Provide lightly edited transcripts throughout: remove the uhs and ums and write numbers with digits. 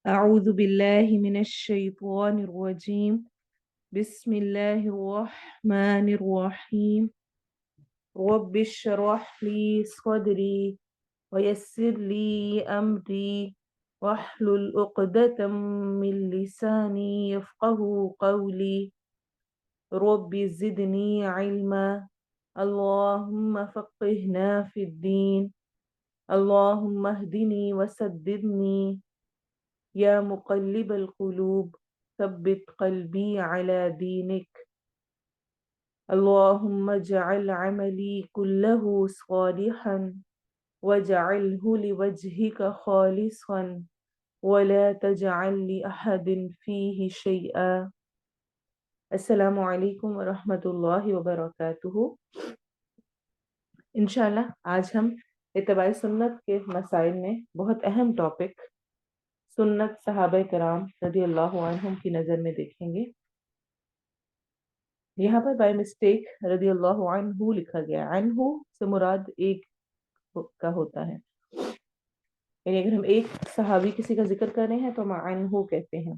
أعوذ بالله من الشيطان الرجيم. بسم الله الرحمن الرحيم. رب اشرح لي صدري ويسر لي أمري واحلل عقدة من لساني يفقه قولي. رب زدني علما. اللهم فقهنا في الدين. اللهم اهدني وسددني يا مقلب القلوب ثبت قلبي على دينك. اللهم اجعل عملي كله صالحا واجعله لوجهك خالصا ولا تجعل لأحد فيه شيئا. السلام علیکم ورحمۃ اللہ وبرکاتہ۔ انشاءاللہ آج ہم اتباع سنت کے مسائل میں بہت اہم ٹاپک سنت صحابہ کرام رضی اللہ عنہم کی نظر میں دیکھیں گے۔ یہاں پر بائی مسٹیک رضی اللہ عنہ لکھا گیا، عنہ سے مراد ایک کا ہوتا ہے، یعنی اگر ہم ایک صحابی کسی کا ذکر کر رہے ہیں تو ہم عنہ کہتے ہیں،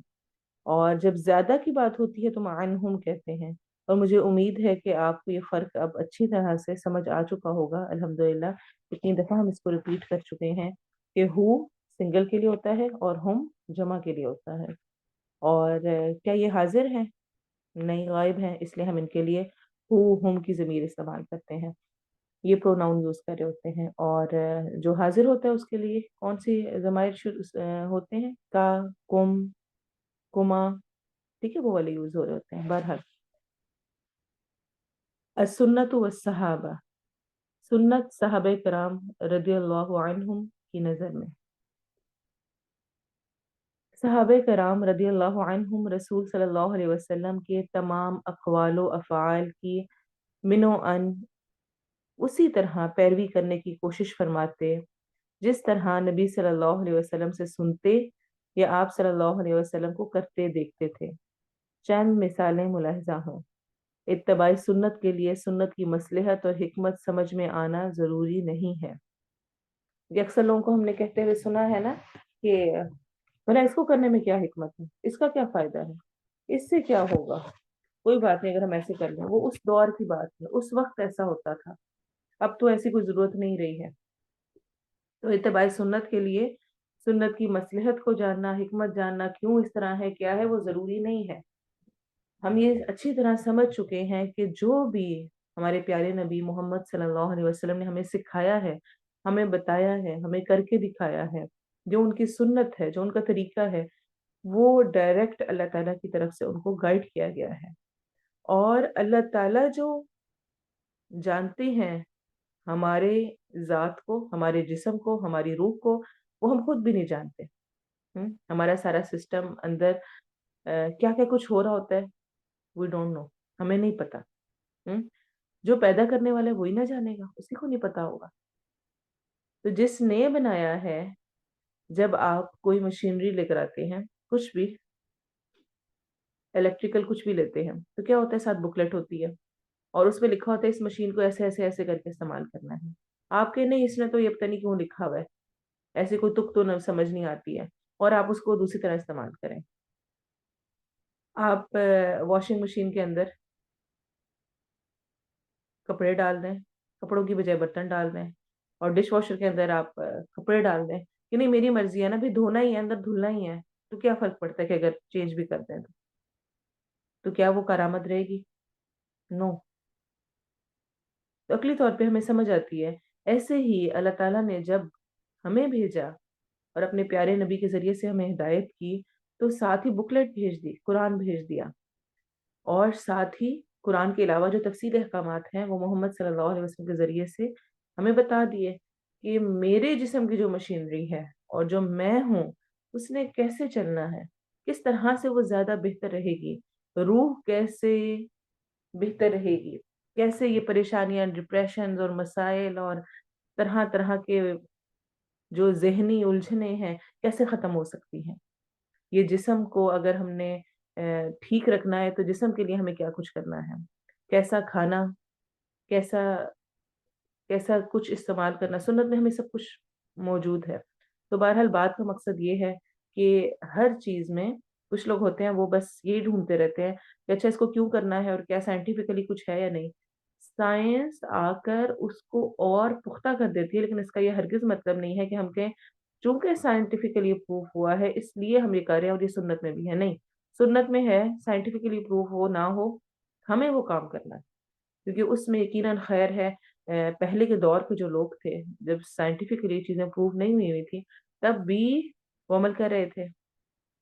اور جب زیادہ کی بات ہوتی ہے تو ہم عنہم کہتے ہیں۔ اور مجھے امید ہے کہ آپ کو یہ فرق اب اچھی طرح سے سمجھ آ چکا ہوگا الحمدللہ۔ اتنی دفعہ ہم اس کو ریپیٹ کر چکے ہیں کہ ہو سنگل کے لیے ہوتا ہے اور ہم جمع کے لیے ہوتا ہے۔ اور کیا یہ حاضر ہیں؟ نہیں، غائب ہیں، اس لیے ہم ان کے لیے ہو ہم کی ضمیر استعمال کرتے ہیں، یہ پروناؤن یوز کر رہے ہوتے ہیں۔ اور جو حاضر ہوتا ہے اس کے لیے کون سی ضمائر ہوتے ہیں؟ کا، کم، کما، ٹھیک ہے، وہ والے یوز ہو رہے ہوتے ہیں۔ بہرحال السنت والصحابہ، سنت صحابہ کرام رضی اللہ عنہم کی نظر میں۔ صحابہ کرام رضی اللہ عنہم رسول صلی اللہ علیہ وسلم کے تمام اقوال و افعال کی منو ان اسی طرح پیروی کرنے کی کوشش فرماتے جس طرح نبی صلی اللہ علیہ وسلم سے سنتے یا آپ صلی اللہ علیہ وسلم کو کرتے دیکھتے تھے۔ چند مثالیں ملاحظہ ہوں۔ اتباع سنت کے لیے سنت کی مصلحت اور حکمت سمجھ میں آنا ضروری نہیں ہے۔ یہ اکثر لوگوں کو ہم نے کہتے ہوئے سنا ہے نا کہ بھلا اس کو کرنے میں کیا حکمت ہے، اس کا کیا فائدہ ہے، اس سے کیا ہوگا، کوئی بات نہیں اگر ہم ایسے کر لیں، وہ اس دور کی بات ہے، اس وقت ایسا ہوتا تھا، اب تو ایسی کوئی ضرورت نہیں رہی ہے۔ تو اتباع سنت کے لیے سنت کی مصلحت کو جاننا، حکمت جاننا، کیوں اس طرح ہے، کیا ہے، وہ ضروری نہیں ہے۔ ہم یہ اچھی طرح سمجھ چکے ہیں کہ جو بھی ہمارے پیارے نبی محمد صلی اللہ علیہ وسلم نے ہمیں سکھایا ہے، ہمیں بتایا ہے، ہمیں کر کے دکھایا ہے، جو ان کی سنت ہے، جو ان کا طریقہ ہے، وہ ڈائریکٹ اللہ تعالیٰ کی طرف سے ان کو گائیڈ کیا گیا ہے۔ اور اللہ تعالیٰ جو جانتے ہیں ہمارے ذات کو، ہمارے جسم کو، ہماری روح کو، وہ ہم خود بھی نہیں جانتے۔ ہمارا سارا سسٹم اندر کیا کیا کچھ ہو رہا ہوتا ہے، وی ڈونٹ نو، ہمیں نہیں پتا۔ جو پیدا کرنے والا ہے وہی نہ جانے گا، اسی کو نہیں پتا ہوگا۔ تو جس نے بنایا ہے، جب آپ کوئی مشینری لے کر آتے ہیں، کچھ بھی الیکٹریکل کچھ بھی لیتے ہیں، تو کیا ہوتا ہے، ساتھ بکلیٹ ہوتی ہے اور اس پہ لکھا ہوتا ہے اس مشین کو ایسے ایسے ایسے کر کے استعمال کرنا ہے۔ آپ کے نہیں، اس نے تو یہ پتہ نہیں کیوں لکھا ہوا ہے، ایسی کوئی تک تو سمجھ نہیں آتی ہے، اور آپ اس کو دوسری طرح استعمال کریں۔ آپ واشنگ مشین کے اندر کپڑے ڈال دیں، کپڑوں کی بجائے برتن ڈال دیں، اور ڈش واشر کے اندر آپ کپڑے ڈال دیں کہ نہیں میری مرضی ہے نا، بھی دھونا ہی ہے، اندر دھلنا ہی ہے، تو کیا فرق پڑتا ہے کہ اگر چینج بھی کر دیں تو کیا وہ کارآمد رہے گی؟ نو۔ تو عقلی طور پہ ہمیں سمجھ آتی ہے۔ ایسے ہی اللہ تعالیٰ نے جب ہمیں بھیجا اور اپنے پیارے نبی کے ذریعے سے ہمیں ہدایت کی، تو ساتھ ہی بکلیٹ بھیج دی، قرآن بھیج دیا، اور ساتھ ہی قرآن کے علاوہ جو تفصیل احکامات ہیں وہ محمد صلی اللہ علیہ وسلم کے ذریعے سے ہمیں بتا دیے کہ میرے جسم کی جو مشینری ہے اور جو میں ہوں اس نے کیسے چلنا ہے، کس طرح سے وہ زیادہ بہتر رہے گی، روح کیسے بہتر رہے گی، کیسے یہ پریشانیاں، ڈپریشنز اور مسائل اور طرح طرح کے جو ذہنی الجھنیں ہیں کیسے ختم ہو سکتی ہیں۔ یہ جسم کو اگر ہم نے ٹھیک رکھنا ہے تو جسم کے لیے ہمیں کیا کچھ کرنا ہے، کیسا کھانا، کیسا کیسا کچھ استعمال کرنا، سنت میں ہمیں سب کچھ موجود ہے۔ تو بہرحال بات کا مقصد یہ ہے کہ ہر چیز میں کچھ لوگ ہوتے ہیں وہ بس یہی ڈھونڈتے رہتے ہیں کہ اچھا اس کو کیوں کرنا ہے اور کیا سائنٹیفکلی کچھ ہے یا نہیں. سائنس آ کر اس کو اور پختہ کر دیتی ہے، لیکن اس کا یہ ہرگز مطلب نہیں ہے کہ ہم کہیں چونکہ سائنٹیفکلی پروف ہوا ہے اس لیے ہم یہ کر رہے ہیں اور یہ سنت میں بھی ہے. نہیں، سنت میں ہے، سائنٹیفکلی پروف ہو نہ ہو ہمیں وہ کام کرنا ہے، کیونکہ اس میں یقیناً خیر ہے. پہلے کے دور کے جو لوگ تھے، جب سائنٹیفکلی چیزیں پروف نہیں ہوئی ہوئی تھی، تب بھی وہ عمل کر رہے تھے.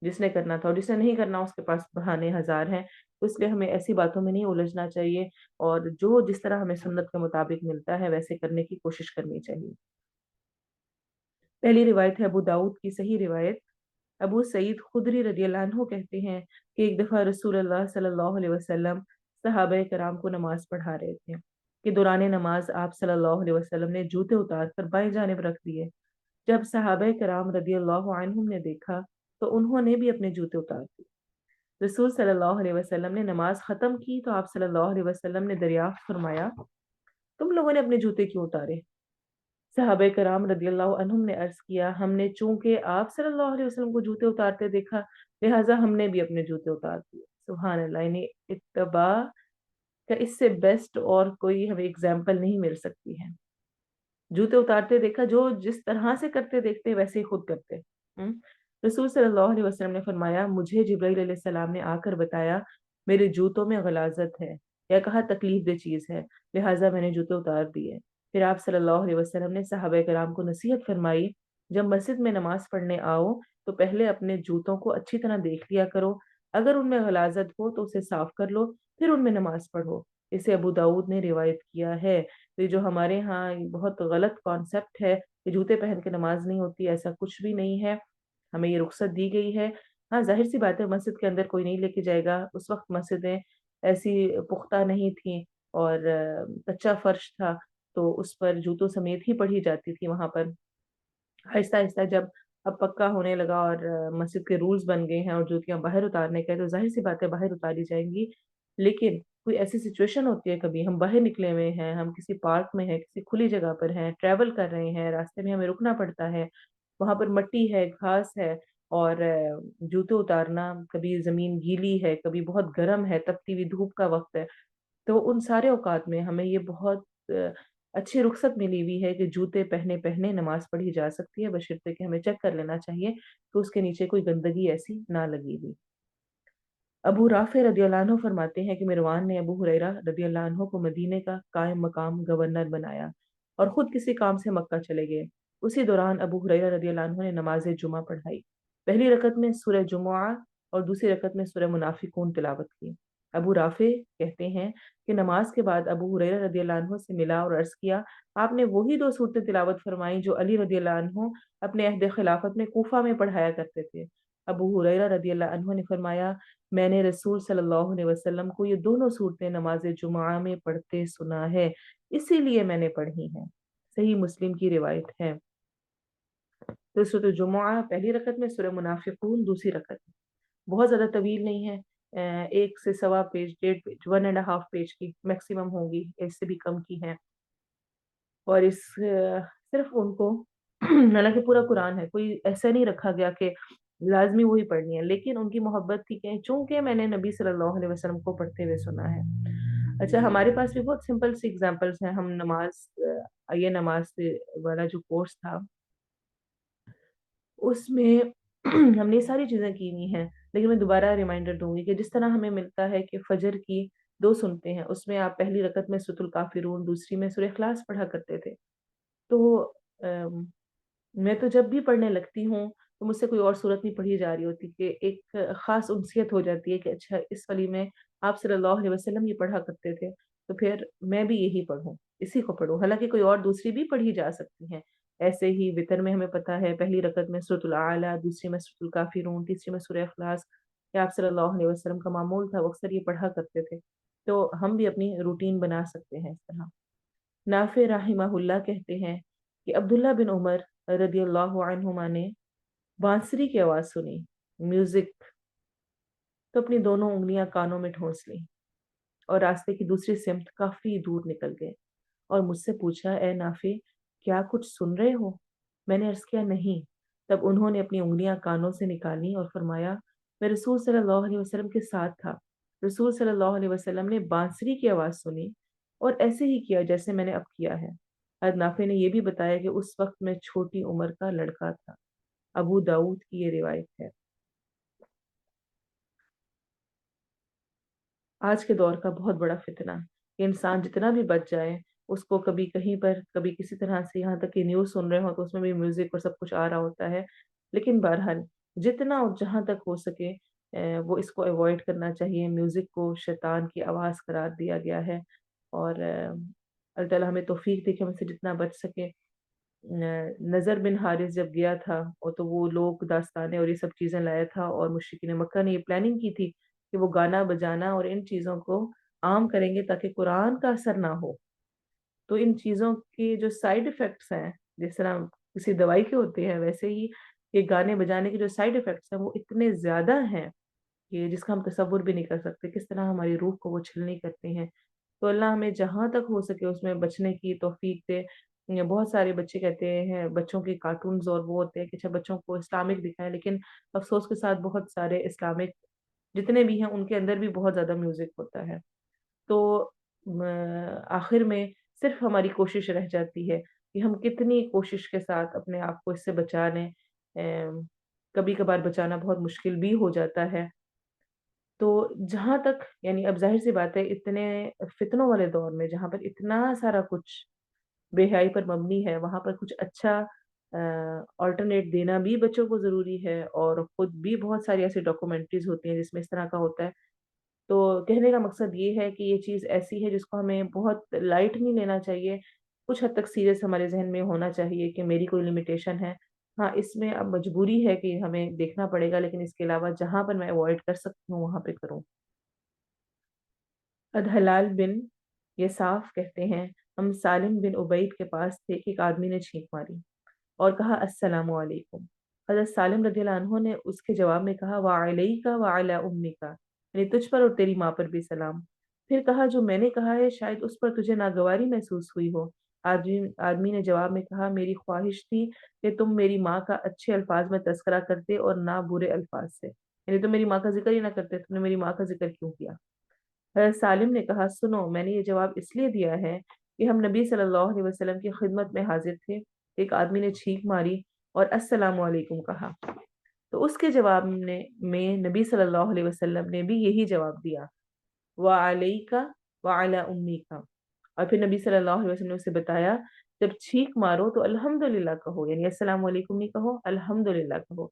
جس نے کرنا تھا اور جس نے نہیں کرنا اس کے پاس بہانے ہزار ہیں. اس لیے ہمیں ایسی باتوں میں نہیں الجھنا چاہیے، اور جو جس طرح ہمیں سنت کے مطابق ملتا ہے ویسے کرنے کی کوشش کرنی چاہیے. پہلی روایت ہے ابو داؤد کی صحیح روایت. ابو سعید خدری رضی اللہ عنہ کہتے ہیں کہ ایک دفعہ رسول اللہ صلی اللہ علیہ وسلم صحابہ کرام کو نماز پڑھا رہے تھے کہ دوران نماز آپ صلی اللہ علیہ وسلم نے جوتے اتار کر بائیں جانب رکھ دیے. جب صحابہ کرام رضی اللہ عنہم نے دیکھا تو انہوں نے بھی اپنے جوتے اتار دیے. رسول صلی اللہ علیہ وسلم نے نماز ختم کی تو آپ صلی اللہ علیہ وسلم نے دریافت فرمایا تم لوگوں نے اپنے جوتے کیوں اتارے؟ صحابہ کرام رضی اللہ عنہم نے عرض کیا ہم نے چونکہ آپ صلی اللہ علیہ وسلم کو جوتے اتارتے دیکھا لہٰذا ہم نے بھی اپنے جوتے اتار دیے. سبحان اللہ، یعنی اتباع کا اس سے بیسٹ اور کوئی ہمیں اگزامپل نہیں مل سکتی ہے. جوتے اتارتے دیکھا، جو جس طرح سے کرتے دیکھتے ویسے ہی خود کرتے. ہم؟ رسول صلی اللہ علیہ وسلم نے فرمایا مجھے جبرائیل علیہ السلام نے آ کر بتایا میرے جوتوں میں غلاظت ہے یا کہا تکلیف دہ چیز ہے، لہٰذا میں نے جوتے اتار دیے. پھر آپ صلی اللہ علیہ وسلم نے صحابہ کرام کو نصیحت فرمائی جب مسجد میں نماز پڑھنے آؤ تو پہلے اپنے جوتوں کو اچھی طرح دیکھ لیا کرو، اگر ان میں غلاظت ہو تو اسے صاف کر لو پھر ان میں نماز پڑھو. اسے ابو داؤد نے روایت کیا ہے. تو یہ جو ہمارے ہاں بہت غلط کانسیپٹ ہے کہ جوتے پہن کے نماز نہیں ہوتی، ایسا کچھ بھی نہیں ہے. ہمیں یہ رخصت دی گئی ہے. ہاں ظاہر سی بات ہے مسجد کے اندر کوئی نہیں لے کے جائے گا، اس وقت مسجدیں ایسی پختہ نہیں تھیں اور کچا فرش تھا تو اس پر جوتوں سمیت ہی پڑھی جاتی تھی. وہاں پر آہستہ آہستہ جب اب پکا ہونے لگا اور مسجد کے رولز بن گئے ہیں اور جوتیاں باہر اتارنے کے تو ظاہر سی باتیں باہر اتاری جائیں گی. لیکن کوئی ایسی سچویشن ہوتی ہے کبھی ہم باہر نکلے ہوئے ہیں، ہم کسی پارک میں ہیں، کسی کھلی جگہ پر ہیں، ٹریول کر رہے ہیں، راستے میں ہمیں رکنا پڑتا ہے، وہاں پر مٹی ہے، گھاس ہے اور جوتے اتارنا، کبھی زمین گیلی ہے، کبھی بہت گرم ہے، تپتی ہوئی دھوپ کا وقت ہے، تو ان سارے اوقات میں ہمیں یہ بہت اچھی رخصت ملی ہوئی ہے کہ جوتے پہنے پہنے نماز پڑھی جا سکتی ہے، بشرطے کہ ہمیں چیک کر لینا چاہیے کہ اس کے نیچے کوئی گندگی ایسی نہ لگی ہوئی. ابو رافع رضی اللہ عنہ فرماتے ہیں کہ مروان نے ابو ہریرہ رضی اللہ عنہ کو مدینے کا قائم مقام گورنر بنایا اور خود کسی کام سے مکہ چلے گئے. اسی دوران ابو ہریرہ رضی اللہ عنہ نے نماز جمعہ پڑھائی. پہلی رکعت میں سورہ جمعہ اور دوسری رکعت میں سورہ منافقون تلاوت کی. ابو رافع کہتے ہیں کہ نماز کے بعد ابو ہریرہ رضی اللہ عنہ سے ملا اور عرض کیا آپ نے وہی دو صورتیں تلاوت فرمائی جو علی رضی اللہ عنہ اپنے عہد خلافت میں کوفہ میں پڑھایا کرتے تھے. ابو ہریرہ رضی اللہ عنہ نے فرمایا میں نے رسول صلی اللہ علیہ وسلم کو یہ دونوں صورتیں نماز جمعہ میں پڑھتے سنا ہے، اسی لیے میں نے پڑھی ہیں. صحیح مسلم کی روایت ہے. تو سورۃ جمعہ پہلی رکعت میں، سورہ منافقون دوسری رکعت میں. بہت زیادہ طویل نہیں ہے، 1 سے 1.25 پیج، 1.5 پیج، 1.5 پیج کی میکسیمم ہوگی، اس سے بھی کم کی ہے. اور اس صرف ان کو حالانکہ پورا قرآن ہے، کوئی ایسا نہیں رکھا گیا کہ لازمی وہی پڑھنی ہے، لیکن ان کی محبت تھی کہ چونکہ میں نے نبی صلی اللہ علیہ وسلم کو پڑھتے ہوئے سنا ہے. اچھا ہمارے پاس بھی بہت سمپل سی ایگزامپلس ہیں. ہم یہ نماز والا جو کورس تھا اس میں ہم نے یہ ساری چیزیں کی ہوئی ہیں، لیکن میں دوبارہ ریمائنڈر دوں گی کہ جس طرح ہمیں ملتا ہے کہ فجر کی 2 سنتے ہیں، اس میں آپ پہلی رکعت میں سورۃ الکافرون، دوسری میں سورہ اخلاص پڑھا کرتے تھے. تو میں تو جب بھی پڑھنے لگتی ہوں تو مجھ سے کوئی اور صورت نہیں پڑھی جا رہی ہوتی کہ ایک خاص انسیت ہو جاتی ہے کہ اچھا اس ولی میں آپ صلی اللہ علیہ وسلم یہ پڑھا کرتے تھے تو پھر میں بھی یہی پڑھوں، اسی کو پڑھوں. حالانکہ کوئی اور دوسری بھی پڑھی جا سکتی ہیں. ایسے ہی وتر میں ہمیں پتہ ہے پہلی رکعت میں سورۃ الاعلیٰ، دوسری میں سورۃ الکافرون، تیسری میں سورہ اخلاص، کہ آپ صلی اللہ علیہ وسلم کا معمول تھا وہ اکثر یہ پڑھا کرتے تھے. تو ہم بھی اپنی روٹین بنا سکتے ہیں اس طرح. نافع رحمہ اللہ کہتے ہیں کہ عبداللہ بن عمر رضی اللہ عنہما نے بانسری کی آواز سنی، میوزک، تو اپنی دونوں انگلیاں کانوں میں ٹھونس لیں اور راستے کی دوسری سمت کافی دور نکل گئے اور مجھ سے پوچھا اے نافع کیا کچھ سن رہے ہو؟ میں نے عرض کیا نہیں. تب انہوں نے اپنی انگلیاں کانوں سے نکالی اور فرمایا میں رسول صلی اللہ علیہ وسلم کے ساتھ تھا۔ رسول صلی اللہ علیہ وسلم نے بانسری کی آواز سنی اور ایسے ہی کیا جیسے میں نے اب کیا ہے۔ حضرت نافع نے یہ بھی بتایا کہ اس وقت میں چھوٹی عمر کا لڑکا تھا۔ ابو داؤد کی یہ روایت ہے۔ آج کے دور کا بہت بڑا فتنہ کہ انسان جتنا بھی بچ جائے، اس کو کبھی کہیں پر کبھی کسی طرح سے، یہاں تک کہ نیوز سن رہے ہو تو اس میں بھی میوزک اور سب کچھ آ رہا ہوتا ہے، لیکن بہرحال جتنا اور جہاں تک ہو سکے وہ اس کو اوائڈ کرنا چاہیے۔ میوزک کو شیطان کی آواز قرار دیا گیا ہے، اور اللہ تعالیٰ ہمیں توفیق دے کہ ہم سے جتنا بچ سکے۔ نظر بن حارث جب گیا تھا اور تو وہ لوگ داستانے اور یہ سب چیزیں لایا تھا، اور مشرکین مکہ نے یہ پلاننگ کی تھی کہ وہ گانا بجانا اور ان چیزوں کو عام کریں گے تاکہ قرآن کا اثر نہ ہو۔ تو ان چیزوں کے جو سائیڈ افیکٹس ہیں، جس طرح کسی دوائی کے ہوتے ہیں، ویسے ہی یہ گانے بجانے کے جو سائیڈ افیکٹس ہیں وہ اتنے زیادہ ہیں کہ جس کا ہم تصور بھی نہیں کر سکتے، کس طرح ہماری روح کو وہ چھلنی کرتے ہیں۔ تو اللہ ہمیں جہاں تک ہو سکے اس میں بچنے کی توفیق دے۔ بہت سارے بچے کہتے ہیں، بچوں کے کارٹونز اور وہ ہوتے ہیں کہ اچھا بچوں کو اسلامک دکھائیں، لیکن افسوس کے ساتھ بہت سارے اسلامک جتنے بھی ہیں ان کے اندر بھی بہت زیادہ میوزک ہوتا ہے۔ تو آخر میں صرف ہماری کوشش رہ جاتی ہے کہ ہم کتنی کوشش کے ساتھ اپنے آپ کو اس سے بچا لیں۔ کبھی کبھار بچانا بہت مشکل بھی ہو جاتا ہے۔ تو جہاں تک یعنی اب ظاہر سی بات ہے، اتنے فتنوں والے دور میں جہاں پر اتنا سارا کچھ بے حیائی پر مبنی ہے، وہاں پر کچھ اچھا آلٹرنیٹ دینا بھی بچوں کو ضروری ہے، اور خود بھی بہت ساری ایسی ڈاکومنٹریز ہوتی ہیں جس میں اس طرح کا ہوتا ہے۔ تو کہنے کا مقصد یہ ہے کہ یہ چیز ایسی ہے جس کو ہمیں بہت لائٹ نہیں لینا چاہیے، کچھ حد تک سیریس ہمارے ذہن میں ہونا چاہیے کہ میری کوئی لمیٹیشن ہے۔ ہاں، اس میں اب مجبوری ہے کہ ہمیں دیکھنا پڑے گا، لیکن اس کے علاوہ جہاں پر میں اوائڈ کر سکتی ہوں وہاں پہ کروں۔ ادحلال بن یساف کہتے ہیں ہم سالم بن عبید کے پاس تھے کہ ایک آدمی نے چھینک ماری اور کہا السلام علیکم۔ حضرت سالم رضی اللہ عنہ نے اس کے جواب میں کہا وعلیک وعلی امیک، یعنی تجھ پر اور تیری ماں پر بھی سلام۔ پھر کہا جو میں نے کہا ہے شاید اس پر تجھے ناگواری محسوس ہوئی ہو۔ آدمی نے جواب میں کہا میری خواہش تھی کہ تم میری ماں کا اچھے الفاظ میں تذکرہ کرتے اور نہ برے الفاظ سے، یعنی تم میری ماں کا ذکر ہی نہ کرتے، تم نے میری ماں کا ذکر کیوں کیا؟ حضرت سالم نے کہا سنو، میں نے یہ جواب اس لیے دیا ہے کہ ہم نبی صلی اللہ علیہ وسلم کی خدمت میں حاضر تھے، ایک آدمی نے چھینک ماری اور السلام علیکم کہا، تو اس کے جواب میں نبی صلی اللہ علیہ وسلم نے بھی یہی جواب دیا وعلیک وعلی امیک، اور پھر نبی صلی اللہ علیہ وسلم نے اسے بتایا جب چھینک مارو تو الحمدللہ کہو، یعنی السلام علیکم نہیں کہو، الحمدللہ کہو۔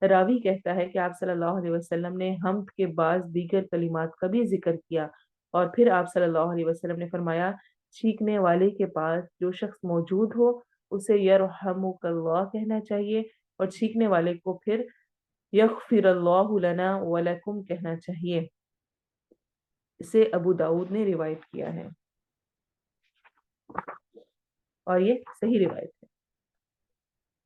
راوی کہتا ہے کہ آپ صلی اللہ علیہ وسلم نے حمد کے بعض دیگر کلمات کا بھی ذکر کیا، اور پھر آپ صلی اللہ علیہ وسلم نے فرمایا چھینکنے والے کے پاس جو شخص موجود ہو اسے یرحمک اللہ کہنا چاہیے، اور چھینکنے والے کو پھر یغفر اللہ لنا ولکم کہنا چاہیے۔ اسے ابو داؤد نے روایت کیا ہے، اور یہ صحیح روایت ہے۔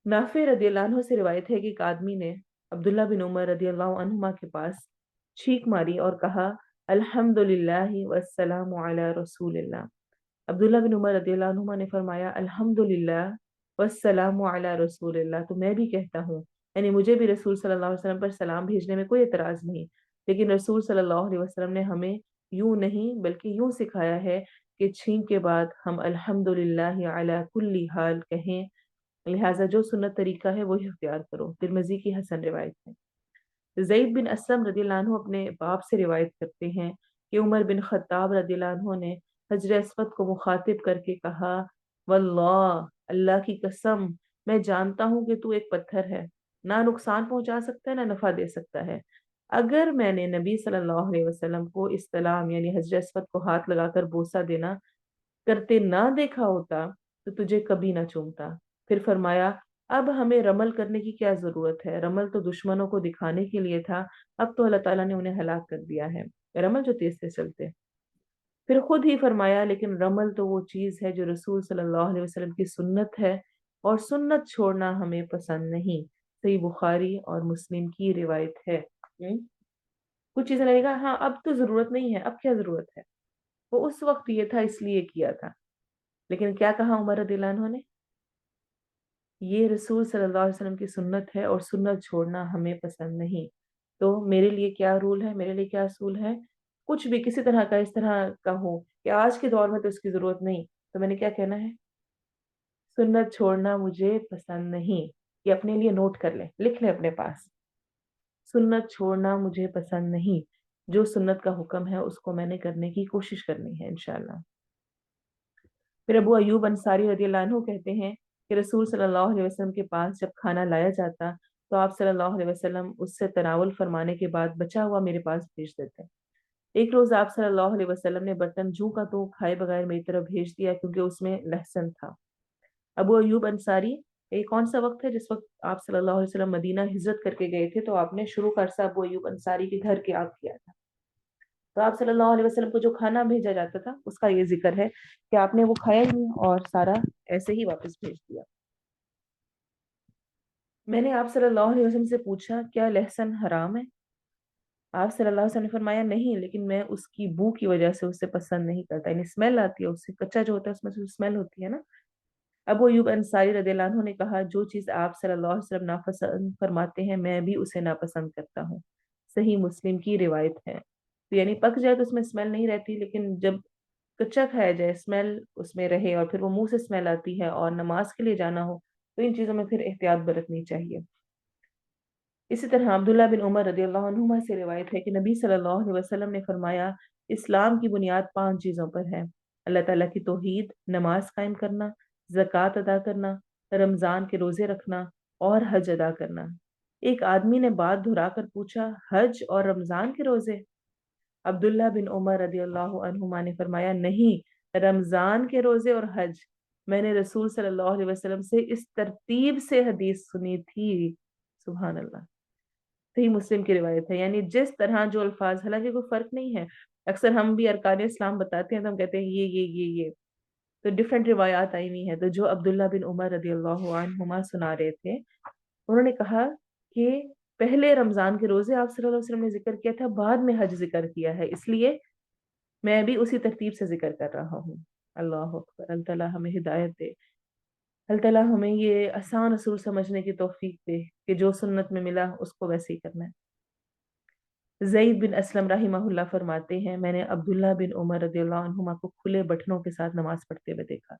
نافع رضی اللہ عنہ سے روایت ہے کہ ایک آدمی نے عبداللہ بن عمر رضی اللہ عنہما کے پاس چھینک ماری اور کہا الحمد للہ والسلام علی رسول اللہ۔ عبداللہ بن عمر رضی اللہ عنہما نے فرمایا الحمد للہ والسلام علی رسول اللہ، تو میں بھی کہتا ہوں، یعنی مجھے بھی رسول صلی اللہ علیہ وسلم پر سلام بھیجنے میں کوئی اعتراض نہیں، لیکن رسول صلی اللہ علیہ وسلم نے ہمیں یوں نہیں بلکہ یوں سکھایا ہے کہ چھینک کے بعد ہم الحمد للہ علی کل حال کہیں، لہٰذا جو سنت طریقہ ہے وہی اختیار کرو۔ ترمذی کی حسن روایت ہے۔ زید بن اسلم رضی اللہ عنہ اپنے باپ سے روایت کرتے ہیں کہ عمر بن خطاب رضی اللہ عنہ نے حجر اسود کو مخاطب کر کے کہا واللہ، اللہ کی قسم میں جانتا ہوں کہ تو ایک پتھر ہے، نہ نقصان پہنچا سکتا ہے نہ نفع دے سکتا ہے۔ اگر میں نے نبی صلی اللہ علیہ وسلم کو استلام یعنی حجر اسود کو ہاتھ لگا کر بوسہ دینا کرتے نہ دیکھا ہوتا تو تجھے کبھی نہ چومتا۔ پھر فرمایا اب ہمیں رمل کرنے کی کیا ضرورت ہے، رمل تو دشمنوں کو دکھانے کے لیے تھا، اب تو اللہ تعالیٰ نے انہیں ہلاک کر دیا ہے، رمل جو تیز سے چلتے۔ پھر خود ہی فرمایا لیکن رمل تو وہ چیز ہے جو رسول صلی اللہ علیہ وسلم کی سنت ہے، اور سنت چھوڑنا ہمیں پسند نہیں۔ صحیح بخاری اور مسلم کی روایت ہے۔ کچھ چیزیں لگے گا ہاں اب تو ضرورت نہیں ہے، اب کیا ضرورت ہے، وہ اس وقت یہ تھا اس لیے کیا تھا، لیکن کیا کہا عمر رضی اللہ عنہ نے؟ یہ رسول صلی اللہ علیہ وسلم کی سنت ہے اور سنت چھوڑنا ہمیں پسند نہیں۔ تو میرے لیے کیا رول ہے، میرے لیے کیا اصول ہے؟ کچھ بھی کسی طرح کا اس طرح کا ہو کہ آج کے دور میں تو اس کی ضرورت نہیں، تو میں نے کیا کہنا ہے؟ سنت چھوڑنا مجھے پسند نہیں۔ یہ اپنے لیے نوٹ کر لیں، لکھ لیں اپنے پاس، سنت چھوڑنا مجھے پسند نہیں، جو سنت کا حکم ہے اس کو میں نے کرنے کی کوشش کرنی ہے انشاءاللہ۔ پھر ابو ایوب انصاری رضی اللہ عنہ کہتے ہیں کہ رسول صلی اللہ علیہ وسلم کے پاس جب کھانا لایا جاتا تو آپ صلی اللہ علیہ وسلم اس سے تناول فرمانے کے بعد بچا ہوا میرے پاس بھیج دیتے۔ ایک روز آپ صلی اللہ علیہ وسلم نے برتن جوں کا تو کھائے بغیر میری طرف بھیج دیا کیونکہ اس میں لہسن تھا۔ ابو ایوب انصاری، یہ کون سا وقت ہے؟ جس وقت آپ صلی اللہ علیہ وسلم مدینہ ہجرت کر کے گئے تھے تو آپ نے شروع کا عرصہ ابو ایوب انصاری کے گھر کے آگ کیا تھا۔ تو آپ صلی اللہ علیہ وسلم کو جو کھانا بھیجا جاتا تھا اس کا یہ ذکر ہے کہ آپ نے وہ کھایا نہیں اور سارا ایسے ہی واپس بھیج دیا۔ میں نے آپ صلی اللہ علیہ وسلم سے پوچھا کیا لہسن حرام ہے؟ آپ صلی اللہ علیہ وسلم نے فرمایا نہیں، لیکن میں اس کی بو کی وجہ سے اسے پسند نہیں کرتا، یعنی اسمیل آتی ہے اس سے، کچا جو ہوتا ہے اس میں سے اسمیل ہوتی ہے نا۔ ابو ایوب انصاری رضی اللہ عنہ نے کہا جو چیز آپ صلی اللہ علیہ وسلم ناپسند فرماتے ہیں میں بھی اسے ناپسند کرتا ہوں۔ صحیح مسلم کی روایت ہے۔ تو یعنی پک جائے تو اس میں اسمیل نہیں رہتی، لیکن جب کچا کھایا جائے اسمیل اس میں رہے اور پھر وہ منہ سے اسمیل آتی ہے اور نماز کے لیے جانا ہو تو ان چیزوں میں پھر احتیاط برتنی چاہیے۔ اسی طرح عبداللہ بن عمر رضی اللہ عنہما سے روایت ہے کہ نبی صلی اللہ علیہ وسلم نے فرمایا اسلام کی بنیاد 5 چیزوں پر ہے: اللہ تعالیٰ کی توحید، نماز قائم کرنا، زکوٰۃ ادا کرنا، رمضان کے روزے رکھنا اور حج ادا کرنا۔ ایک آدمی نے بات دہرا کر پوچھا حج اور رمضان کے روزے؟ عبداللہ بن عمر رضی اللہ عنہما نے فرمایا نہیں، رمضان کے روزے اور حج۔ میں نے رسول صلی اللہ علیہ وسلم سے اس ترتیب سے حدیث سنی تھی۔ سبحان اللہ۔ صحیح مسلم کی روایت ہے، یعنی جس طرح جو الفاظ، حالانکہ کوئی فرق نہیں ہے، اکثر ہم بھی ارکان اسلام بتاتے ہیں تو ہم کہتے ہیں یہ تو ڈفرینٹ روایات آئی ہوئی ہیں، تو جو عبداللہ بن عمر رضی اللہ عنہما سنا رہے تھے انہوں نے کہا کہ پہلے رمضان کے روزے آپ صلی اللہ علیہ وسلم نے ذکر کیا تھا، بعد میں حج ذکر کیا ہے، اس لیے میں بھی اسی ترتیب سے ذکر کر رہا ہوں۔ اللہ اکبر۔ اللہ تعالیٰ ہمیں ہدایت دے، اللہ تعالیٰ ہمیں یہ آسان اصول سمجھنے کی توفیق دے کہ جو سنت میں ملا اس کو ویسے ہی کرنا ہے۔ زید بن اسلم رحمہ اللہ فرماتے ہیں میں نے عبداللہ بن عمر رضی اللہ عنہما کو کھلے بٹنوں کے ساتھ نماز پڑھتے ہوئے دیکھا،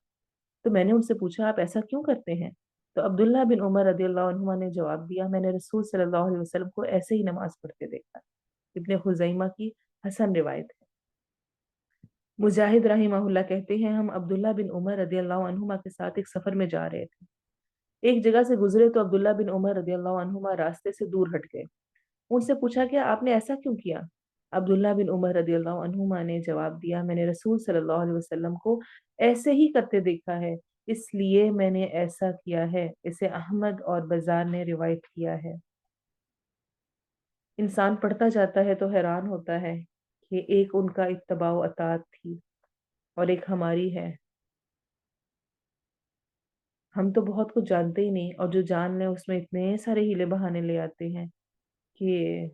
تو میں نے ان سے پوچھا آپ ایسا کیوں کرتے ہیں؟ تو عبداللہ بن عمر رضی اللہ عنہما نے جواب دیا میں نے رسول صلی اللہ علیہ وسلم کو ایسے ہی نماز پڑھتے دیکھا۔ ابن خزیمہ کی حسن روایت ہے۔ مجاہد رحمہ اللہ کہتے ہیں ہم عبداللہ بن عمر رضی اللہ عنہما کے ساتھ ایک سفر میں جا رہے تھے، ایک جگہ سے گزرے تو عبداللہ بن عمر رضی اللہ عنہما راستے سے دور ہٹ گئے۔ ان سے پوچھا کہ آپ نے ایسا کیوں کیا؟ عبداللہ بن عمر رضی اللہ عنہما نے جواب دیا میں نے رسول صلی اللہ علیہ وسلم کو ایسے ہی کرتے دیکھا ہے، اس لیے میں نے ایسا کیا ہے۔ اسے احمد اور بزار نے روایت کیا ہے۔ انسان پڑھتا جاتا ہے تو حیران ہوتا ہے کہ ایک ان کا اتباع و اطاعت تھی اور ایک ہماری ہے۔ ہم تو بہت کچھ جانتے ہی نہیں اور جو جان لیں اس میں اتنے سارے ہیلے بہانے لے آتے ہیں کہ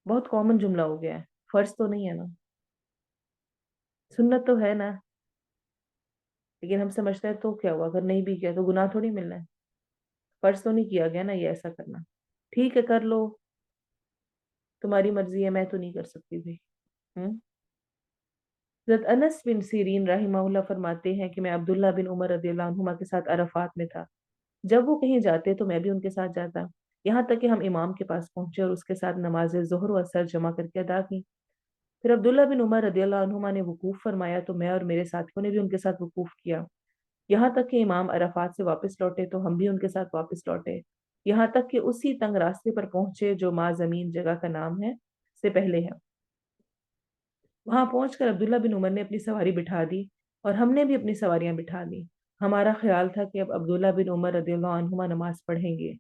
بہت کامن جملہ ہو گیا ہے۔ فرض تو نہیں ہے نا، سنت تو ہے نا، لیکن ہم سمجھتے ہیں تو کیا ہوا، اگر نہیں بھی کیا تو گناہ تھوڑی ملنا ہے۔ فرض تو نہیں کیا گیا نا یہ ایسا کرنا، ٹھیک ہے کر لو، تمہاری مرضی ہے، میں تو نہیں کر سکتی تھی۔ حضرت انس بن سیرین رحمہ اللہ فرماتے ہیں کہ میں عبداللہ بن عمر رضی اللہ عنہما کے ساتھ عرفات میں تھا، جب وہ کہیں جاتے تو میں بھی ان کے ساتھ جاتا، یہاں تک کہ ہم امام کے پاس پہنچے اور اس کے ساتھ نماز ظہر و اثر جمع کر کے ادا کی۔ پھر عبداللہ بن عمر رضی اللہ عنہما نے وقوف فرمایا تو میں اور میرے ساتھیوں نے بھی ان کے ساتھ وقوف کیا، یہاں تک کہ امام عرفات سے واپس لوٹے تو ہم بھی ان کے ساتھ واپس لوٹے، یہاں تک کہ اسی تنگ راستے پر پہنچے جو ماں زمین جگہ کا نام ہے سے پہلے ہے۔ وہاں پہنچ کر عبداللہ بن عمر نے اپنی سواری بٹھا دی اور ہم نے بھی اپنی سواریاں بٹھا دی۔ ہمارا خیال تھا کہ اب عبداللہ بن عمر رضی اللہ عنہما نماز پڑھیں گے،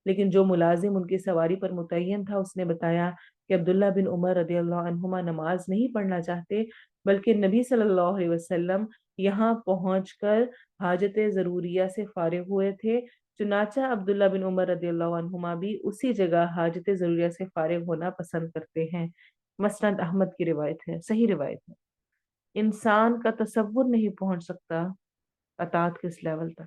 لیکن جو ملازم ان کی سواری پر متعین تھا اس نے بتایا کہ عبداللہ بن عمر رضی اللہ عنہما نماز نہیں پڑھنا چاہتے، بلکہ نبی صلی اللہ علیہ وسلم یہاں پہنچ کر حاجت ضروریہ سے فارغ ہوئے تھے، چنانچہ عبداللہ بن عمر رضی اللہ عنہما بھی اسی جگہ حاجت ضروریہ سے فارغ ہونا پسند کرتے ہیں۔ مسند احمد کی روایت ہے، صحیح روایت ہے۔ انسان کا تصور نہیں پہنچ سکتا اطاعت کس لیول تک۔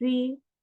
3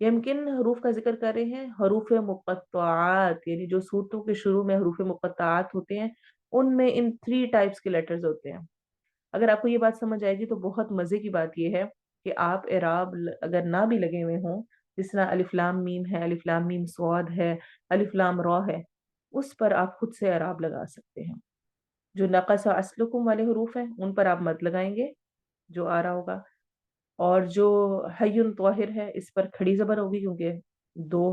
یہ ہم کن حروف کا ذکر کر رہے ہیں؟ حروف مقطعات، یعنی جو صورتوں کے شروع میں حروف مقطعات ہوتے ہیں ان میں ان 3 ٹائپس کے لیٹرز ہوتے ہیں۔ اگر آپ کو یہ بات سمجھ آئے گی تو بہت مزے کی بات یہ ہے کہ آپ اعراب اگر نہ بھی لگے ہوئے ہوں، جس طرح الف لام میم ہے، الف لام میم صاد ہے، الف لام را ہے، اس پر آپ خود سے اعراب لگا سکتے ہیں۔ جو نقص اسلکم والے حروف ہیں ان پر آپ مد لگائیں گے جو آ رہا ہوگا، اور جو حی طاہر ہے اس پر کھڑی زبر ہوگی کیونکہ دو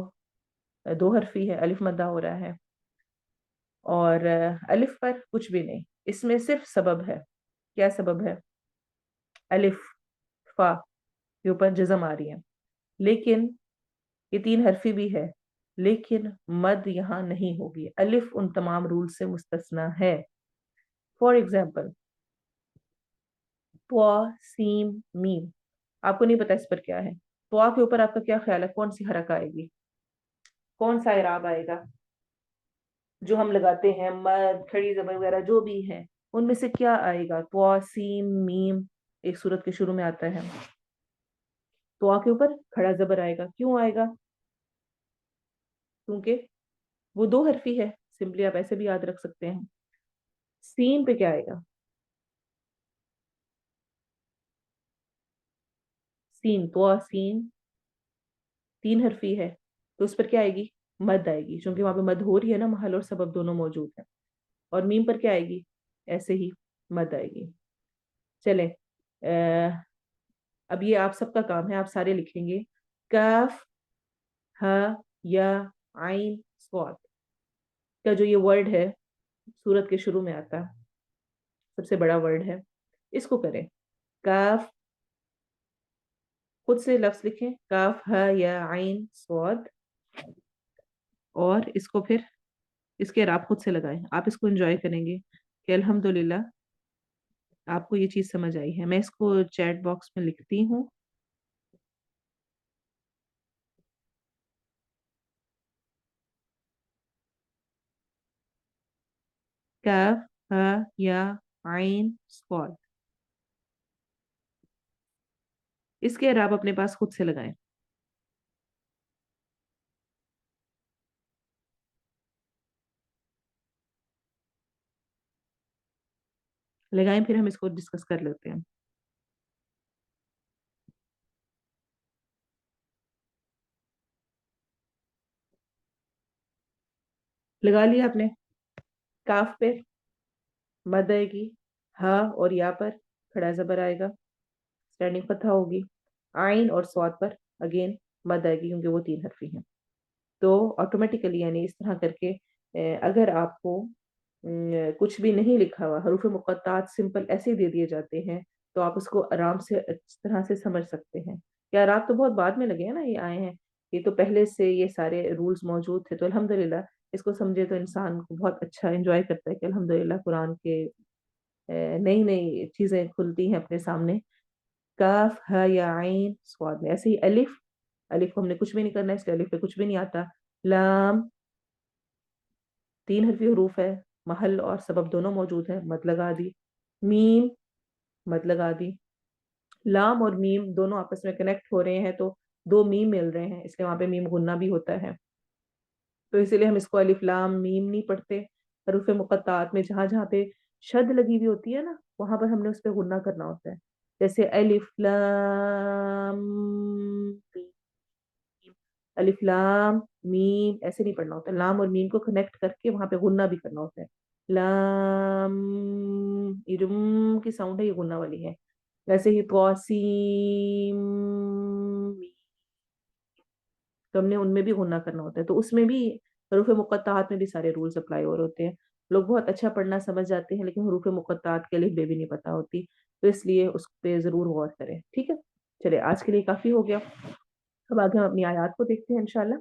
دو حرفی ہے، الف مدہ ہو رہا ہے، اور الف پر کچھ بھی نہیں، اس میں صرف سبب ہے۔ کیا سبب ہے؟ الف فا کے اوپر جزم آ رہی ہے، لیکن یہ 3 حرفی بھی ہے، لیکن مد یہاں نہیں ہوگی، الف ان تمام رول سے مستثنا ہے۔ فار ایگزامپل طا سین میم، آپ کو نہیں پتا اس پر کیا ہے، طا کے اوپر آپ کا کیا خیال ہے کون سی حرکت آئے گی، کون سا اعراب آئے گا؟ جو ہم لگاتے ہیں مد کھڑی زبر وغیرہ جو بھی ہے ان میں سے کیا آئے گا؟ طا سین میم ایک صورت کے شروع میں آتا ہے، طا کے اوپر کھڑا زبر آئے گا، کیوں آئے گا؟ کیونکہ وہ 2 حرفی ہے، سمپلی آپ ایسے بھی یاد رکھ سکتے ہیں۔ سین پہ کیا آئے گا؟ سین، طا سین 3 حرفی ہے تو اس پر کیا آئے گی؟ مد آئے گی، چونکہ وہاں پہ مد ہو رہی ہے نا، محل اور سبب دونوں موجود ہیں۔ اور میم پر کیا آئے گی؟ ایسے ہی مد آئے گی۔ چلیں اب یہ آپ سب کا کام ہے، آپ سارے لکھیں گے کاف ہا یا عین صاد کا جو یہ ورڈ ہے سورت کے شروع میں آتا سب سے بڑا ورڈ ہے، اس کو کریں کاف، خود سے لفظ لکھیں کاف ہا یا عین صاد، اور اس کو پھر اس کے اعراب خود سے لگائیں، آپ اس کو انجوائے کریں گے کہ الحمدللہ آپ کو یہ چیز سمجھ آئی ہے۔ میں اس کو چیٹ باکس میں لکھتی ہوں، کاف ہا یا عین صاد، اس کے اعراب اپنے پاس خود سے لگائیں، لگائیں پھر ہم اس کو ڈسکس کر لیتے ہیں۔ لگا لیا آپ نے؟ کاف پہ مد آئے گی، ہا اور یا پر کھڑا زبر آئے گا، اسٹینڈنگ فتحہ ہوگی، عین اور صاد پر اگین مد آئے گی کیونکہ وہ 3 حرفی ہیں۔ تو آٹومیٹیکلی یعنی اس طرح کر کے اگر آپ کو کچھ بھی نہیں لکھا ہوا، حروف مقطعات سمپل ایسے ہی دے دیے جاتے ہیں تو آپ اس کو آرام سے اس طرح سے سمجھ سکتے ہیں۔ کیا رات تو بہت بعد میں لگے ہیں نا، یہ آئے ہیں، یہ تو پہلے سے یہ سارے رولز موجود تھے، تو الحمدللہ اس کو سمجھے تو انسان کو بہت اچھا انجوائے کرتا ہے کہ الحمدللہ قرآن کے نئی نئی چیزیں کھلتی ہیں اپنے سامنے۔ کاف ہا یا عین صاد میں ایسے ہی الف، الف کو ہم نے کچھ بھی نہیں کرنا ہے، اس لیے الف پہ کچھ بھی نہیں آتا۔ لام 3 حرفی حروف ہے، محل اور سبب دونوں موجود ہیں، مد لگا دی۔ میم مد لگا دی، لام اور میم دونوں آپس میں کنیکٹ ہو رہے ہیں تو 2 میم مل رہے ہیں، اس لیے وہاں پہ میم غنہ بھی ہوتا ہے، تو اسی لیے ہم اس کو الف لام میم نہیں پڑھتے۔ حروف مقطعات میں جہاں جہاں پہ شد لگی ہوئی ہوتی ہے نا وہاں پر ہم نے اس پہ غنہ کرنا ہوتا ہے، جیسے الف لام میم، الف لام میم ایسے نہیں پڑھنا ہوتا، لام اور میم کو کنیکٹ کر کے وہاں پہ غنہ بھی کرنا ہوتا ہے۔ لام، یہ جو کی ساؤنڈ ہے یہ غنہ والی ہے، ویسے ہی قاسیم، تو ہم نے ان میں بھی غنہ کرنا ہوتا ہے، تو اس میں بھی حروف مقطعات میں بھی سارے رولز اپلائی ہو رہے ہوتے ہیں۔ لوگ بہت اچھا پڑھنا سمجھ جاتے ہیں لیکن حروف مقطعات کے الف بے بھی نہیں پتہ ہوتی، تو اس لیے اس پہ ضرور غور کریں، ٹھیک ہے؟ چلے آج کے لیے کافی ہو گیا، اب آگے ہم اپنی آیات کو دیکھتے ہیں انشاءاللہ۔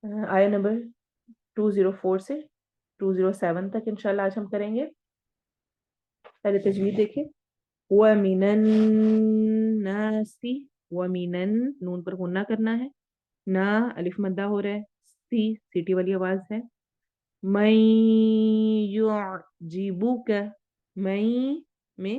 آیا نمبر 204 سے 207 تک انشاءاللہ آج ہم کریں گے۔ پہلے تجوید دیکھیں، وَمِنَ النَّاسِ، وَمِنَ نون پر غنہ کرنا ہے، نا الف مدہ ہو رہا ہے، سیٹی والی آواز ہے، مَن يُعْجِبُكَ، میں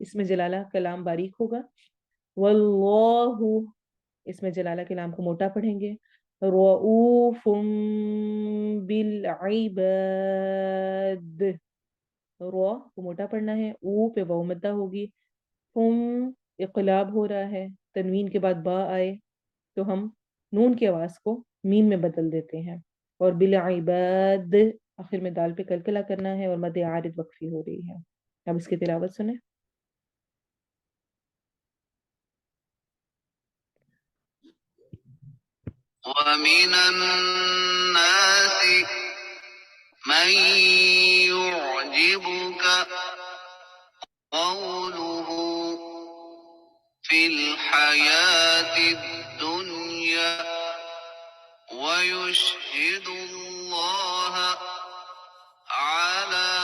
اس میں جلالہ کلام باریک ہوگا. واللہ اس میں جلالہ کلام کو موٹا پڑھیں گے. رؤوف بالعباد، رو کو موٹا پڑھنا ہے، او پہ واو مدہ ہوگی. ہم اقلاب ہو رہا ہے، تنوین کے بعد با آئے تو ہم نون کی آواز کو میم میں بدل دیتے ہیں. اور بالعباد آخر میں دال پہ کلکلا کرنا ہے اور مد عارض وقفی ہو رہی ہے. اب اس کی تلاوت سنیں. وَمِنَ النَّاسِ مَن يُعْجِبُكَ قَوْلُهُ فِي الْحَيَاةِ الدُّنْيَا وَيُشْهِدُ اللَّهَ عَلَى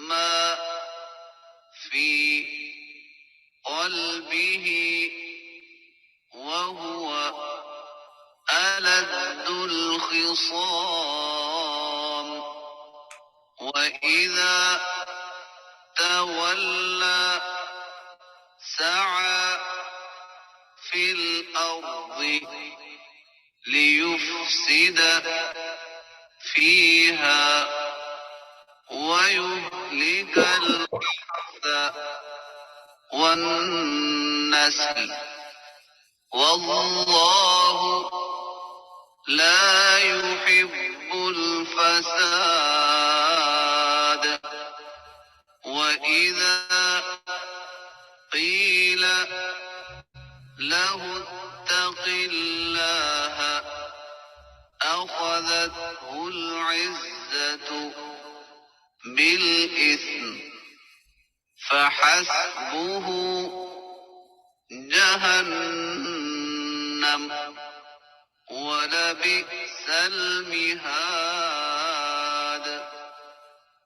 مَا فِي قَلْبِهِ وَهُوَ أَلَدُّ الْخِصَامِ وَإِذَا تَوَلَّى سَعَى فِي الْأَرْضِ لِيُفْسِدَ فِيهَا وَيُهْلِكَ الْحَرْثَ وَالنَّسْلَ وَاللَّهُ لَا يُحِبُّ الْفَسَادَ وَإِذَا قِيلَ لَهُ اتَّقِ اللَّهَ أَخَذَتْهُ الْعِزَّةُ بِالْإِثْمِ فَحَسْبُهُ جَهَنَّمُ وَلَبِئْسَ الْمِهَادُ.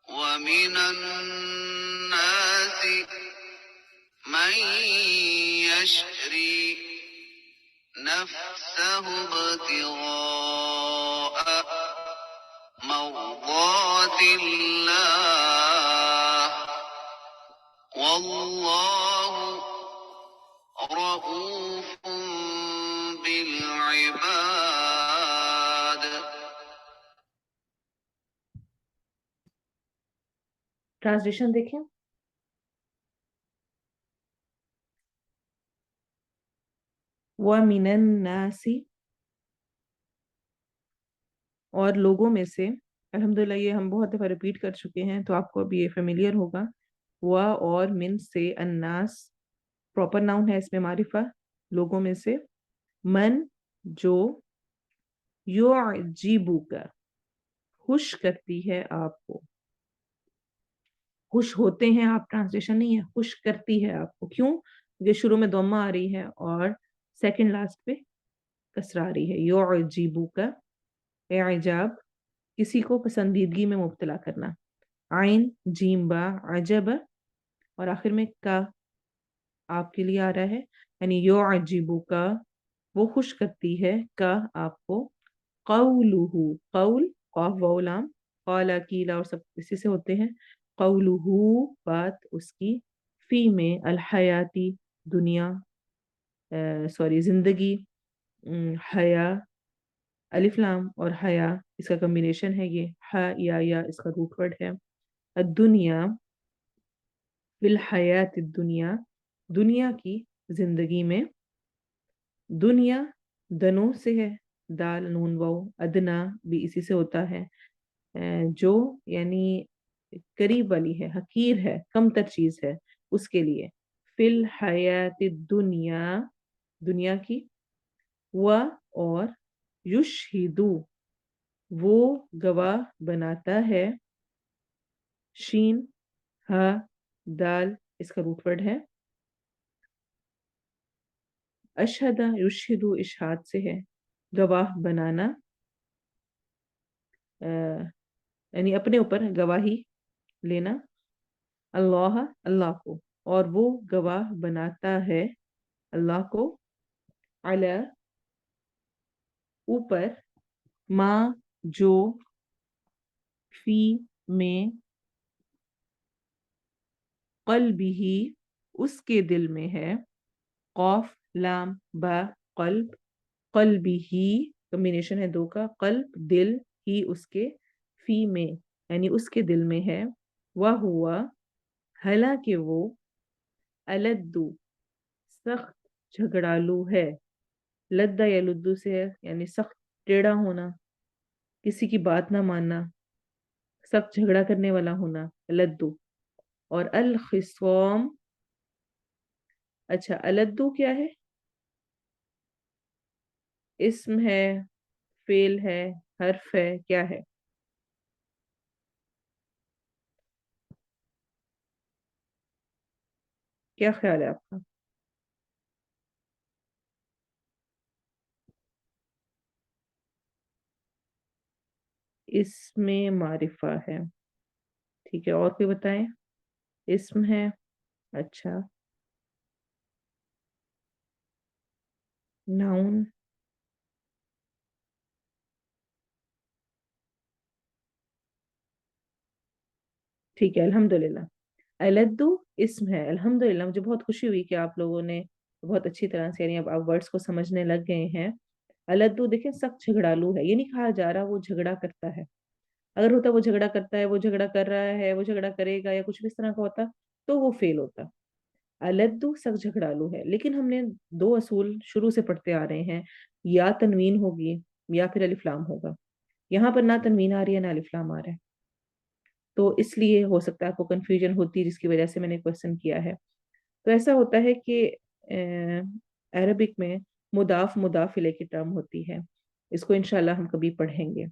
وَمِنَ النَّاسِ مَن يَشْرِي نَفْسَهُ ابْتِغَاءَ مَرْضَاتِ اللَّهِ وَاللَّهُ رَءُوفٌ بِالْعِبَادِ. ٹرانسلیشن دیکھیں. وَمِنَ النَّاسِ اور لوگوں میں سے. الحمدللہ یہ ہم بہت دفعہ ریپیٹ کر چکے ہیں تو آپ کو اب یہ فیملیئر ہوگا. و اور من سے الناس پراپر ناؤن ہے، اس میں معرفہ لوگوں میں سے. من جو یعجبک خوش کرتی ہے آپ کو. خوش ہوتے ہیں آپ ٹرانسلیشن نہیں ہے، خوش کرتی ہے آپ کو. کیوں؟ یہ شروع میں ضمہ آ رہی ہے اور سیکنڈ لاسٹ پہ کسرہ آ رہی ہے. یعجبک اعجاب کسی کو پسندیدگی میں مبتلا کرنا. عین جیم با عجب اور آخر میں کا آپ کے لیے آ رہا ہے، یعنی یعجبک وہ خوش کرتی ہے کا آپ کو. قولہ قول قاف واو لام، قالا کیلا اور سب اسی سے ہوتے ہیں. قولہ بات اس کی، فی میں الحیاتی دنیا سوری زندگی، حیا الف لام اور حیا اس کا کمبینیشن ہے، یہ یا اس کا روٹ ورڈ ہے. الدنیا فی الحیات الدنیا دنیا کی زندگی میں. دنیا دنوں سے ہے، دال نون واو. ادنا بھی اسی سے ہوتا ہے، جو یعنی قریب والی ہے، حقیر ہے، کم تر چیز ہے اس کے لیے. فی الحیات الدنیا دنیا کی. و اور یشہدو وہ گواہ بناتا ہے. شین ہا دال اس کا روٹ ورڈ ہے. اشہدہ یشہدو اشہاد سے ہے، گواہ بنانا، یعنی اپنے اوپر گواہی لینا. اللہ اللہ کو، اور وہ گواہ بناتا ہے اللہ کو. علی اوپر، ما جو، فی میں، قلبی اس کے دل میں ہے، قاف لام با قلب، قلبی ہی کمبینیشن ہے دو کا، قلب دل، ہی اس کے، فی میں یعنی اس کے دل میں ہے، وہ ہوا حالانکہ وہ، الدو سخت جھگڑالو ہے، لدا یا لدو سے ہے یعنی سخت ٹیڑھا ہونا، کسی کی بات نہ ماننا، سخت جھگڑا کرنے والا ہونا، لدو۔ اور الخصام، اچھا الدو کیا ہے؟ اسم ہے، فعل ہے، حرف ہے، کیا ہے؟ کیا خیال ہے آپ کا؟ اسم معرفہ ہے، ٹھیک ہے، اور کوئی بتائیں؟ اسم ہے، اچھا، ناؤن، ٹھیک ہے، الحمدللہ۔ الدو اسم ہے، الحمدللہ، مجھے بہت خوشی ہوئی کہ آپ لوگوں نے بہت اچھی طرح سے یعنی اب آپ ورڈز کو سمجھنے لگ گئے ہیں۔ الدو دیکھیں سخت جھگڑالو ہے، یہ نہیں کہا جا رہا وہ جھگڑا کرتا ہے، اگر ہوتا وہ جھگڑا کرتا ہے، وہ جھگڑا کر رہا ہے، وہ جھگڑا کرے گا یا کچھ بھی اس طرح کا ہوتا تو وہ فیل ہوتا۔ الدو سخت جھگڑالو ہے، لیکن ہم نے دو اصول شروع سے پڑھتے آ رہے ہیں، یا تنوین ہوگی یا پھر الف لام ہوگا، یہاں پر نہ تنوین آ رہی ہے نہ الف لام آ رہا ہے، تو اس لیے ہو سکتا ہے آپ کو کنفیوژن ہوتی ہے، جس کی وجہ سے میں نے کوشچن کیا ہے۔ تو ایسا ہوتا ہے کہ عربک میں مضاف مضاف الیہ کی ٹرم ہوتی ہے، اس کو انشاءاللہ ہم کبھی پڑھیں گے۔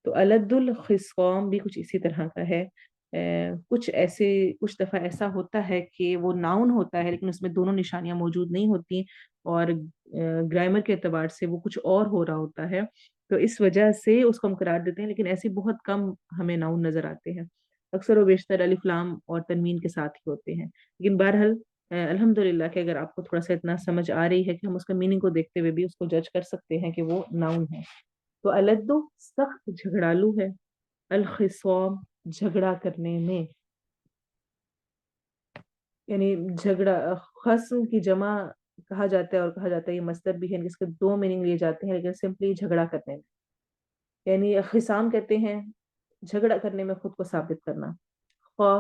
تو الد الخصام بھی کچھ اسی طرح کا ہے، کچھ دفعہ ایسا ہوتا ہے کہ وہ ناؤن ہوتا ہے لیکن اس میں دونوں نشانیاں موجود نہیں ہوتی، اور گرامر کے اعتبار سے وہ کچھ اور ہو رہا ہوتا ہے، تو اس وجہ سے اس کو ہم قرار دیتے ہیں، لیکن ایسے بہت کم ہمیں ناؤن نظر آتے ہیں، اکثر و بیشتر الف لام اور تنوین کے ساتھ ہی ہوتے ہیں۔ لیکن بہرحال الحمدللہ کہ اگر آپ کو تھوڑا سا اتنا سمجھ آ رہی ہے کہ ہم اس کا میننگ کو دیکھتے ہوئے بھی اس کو جج کر سکتے ہیں کہ وہ ناؤن ہے۔ تو الدو سخت جھگڑالو ہے، الخصام جھگڑا کرنے میں، یعنی جھگڑا، خصم کی جمع کہا جاتا ہے اور کہا جاتا ہے یہ مصدر بھی ہے، جس کے دو میننگ لیے جاتے ہیں، لیکن سمپلی جھگڑا کرنے میں، یعنی خصام کہتے ہیں جھگڑا کرنے میں خود کو ثابت کرنا، خا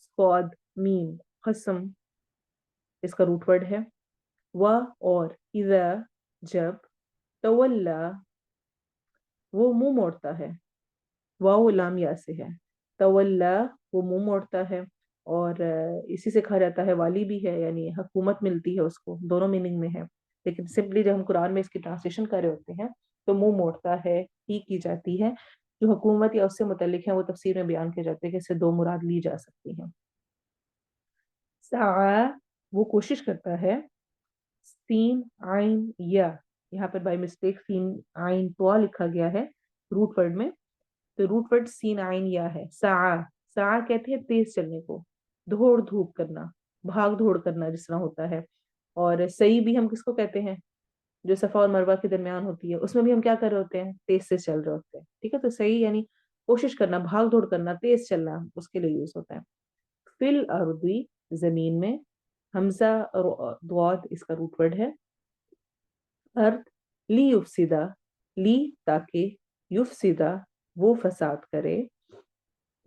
صاد میم، خصم اس کا روٹ ورڈ ہے، و اور اذا جب، تولا وہ منہ موڑتا ہے، واو لام یا سے ہے، تولا وہ منہ موڑتا ہے، اور اسی سے کہا جاتا ہے والی بھی ہے، یعنی حکومت ملتی ہے اس کو، دونوں میننگ میں ہے، لیکن سمپلی جب ہم قرآن میں اس کی ٹرانسلیشن کر رہے ہوتے ہیں تو منہ موڑتا ہے ہی کی جاتی ہے، جو حکومت یا اس سے متعلق ہے وہ تفسیر میں بیان کیا جاتے ہیں کہ اس سے دو مراد لی جا سکتی ہیں۔ سعی وہ کوشش کرتا ہے، سین عین یا، یہاں پر بائی مسٹیک سین عین تو لکھا گیا ہے روٹ ورڈ میں، تو روٹ ورڈ سین عین یا ہے۔ سعی، سعی کہتے ہیں تیز چلنے کو، دوڑ دھوپ کرنا، بھاگ دوڑ کرنا جس طرح ہوتا ہے، اور سعی بھی ہم کس کو کہتے ہیں؟ جو صفا اور مروہ کے درمیان ہوتی ہے، اس میں بھی ہم کیا کر رہے ہوتے ہیں؟ تیز سے چل رہے ہوتے ہیں، ٹھیک ہے، تو صحیح یعنی کوشش کرنا، بھاگ دوڑ کرنا، تیز چلنا، اس کے لیے یوز ہوتا ہے۔ فی الارضی زمین میں، حمزہ اور ضاد اس کا روٹ ورڈ ہے، ارض، لی یفسدہ، لی تاکہ، یفسدہ وہ فساد کرے،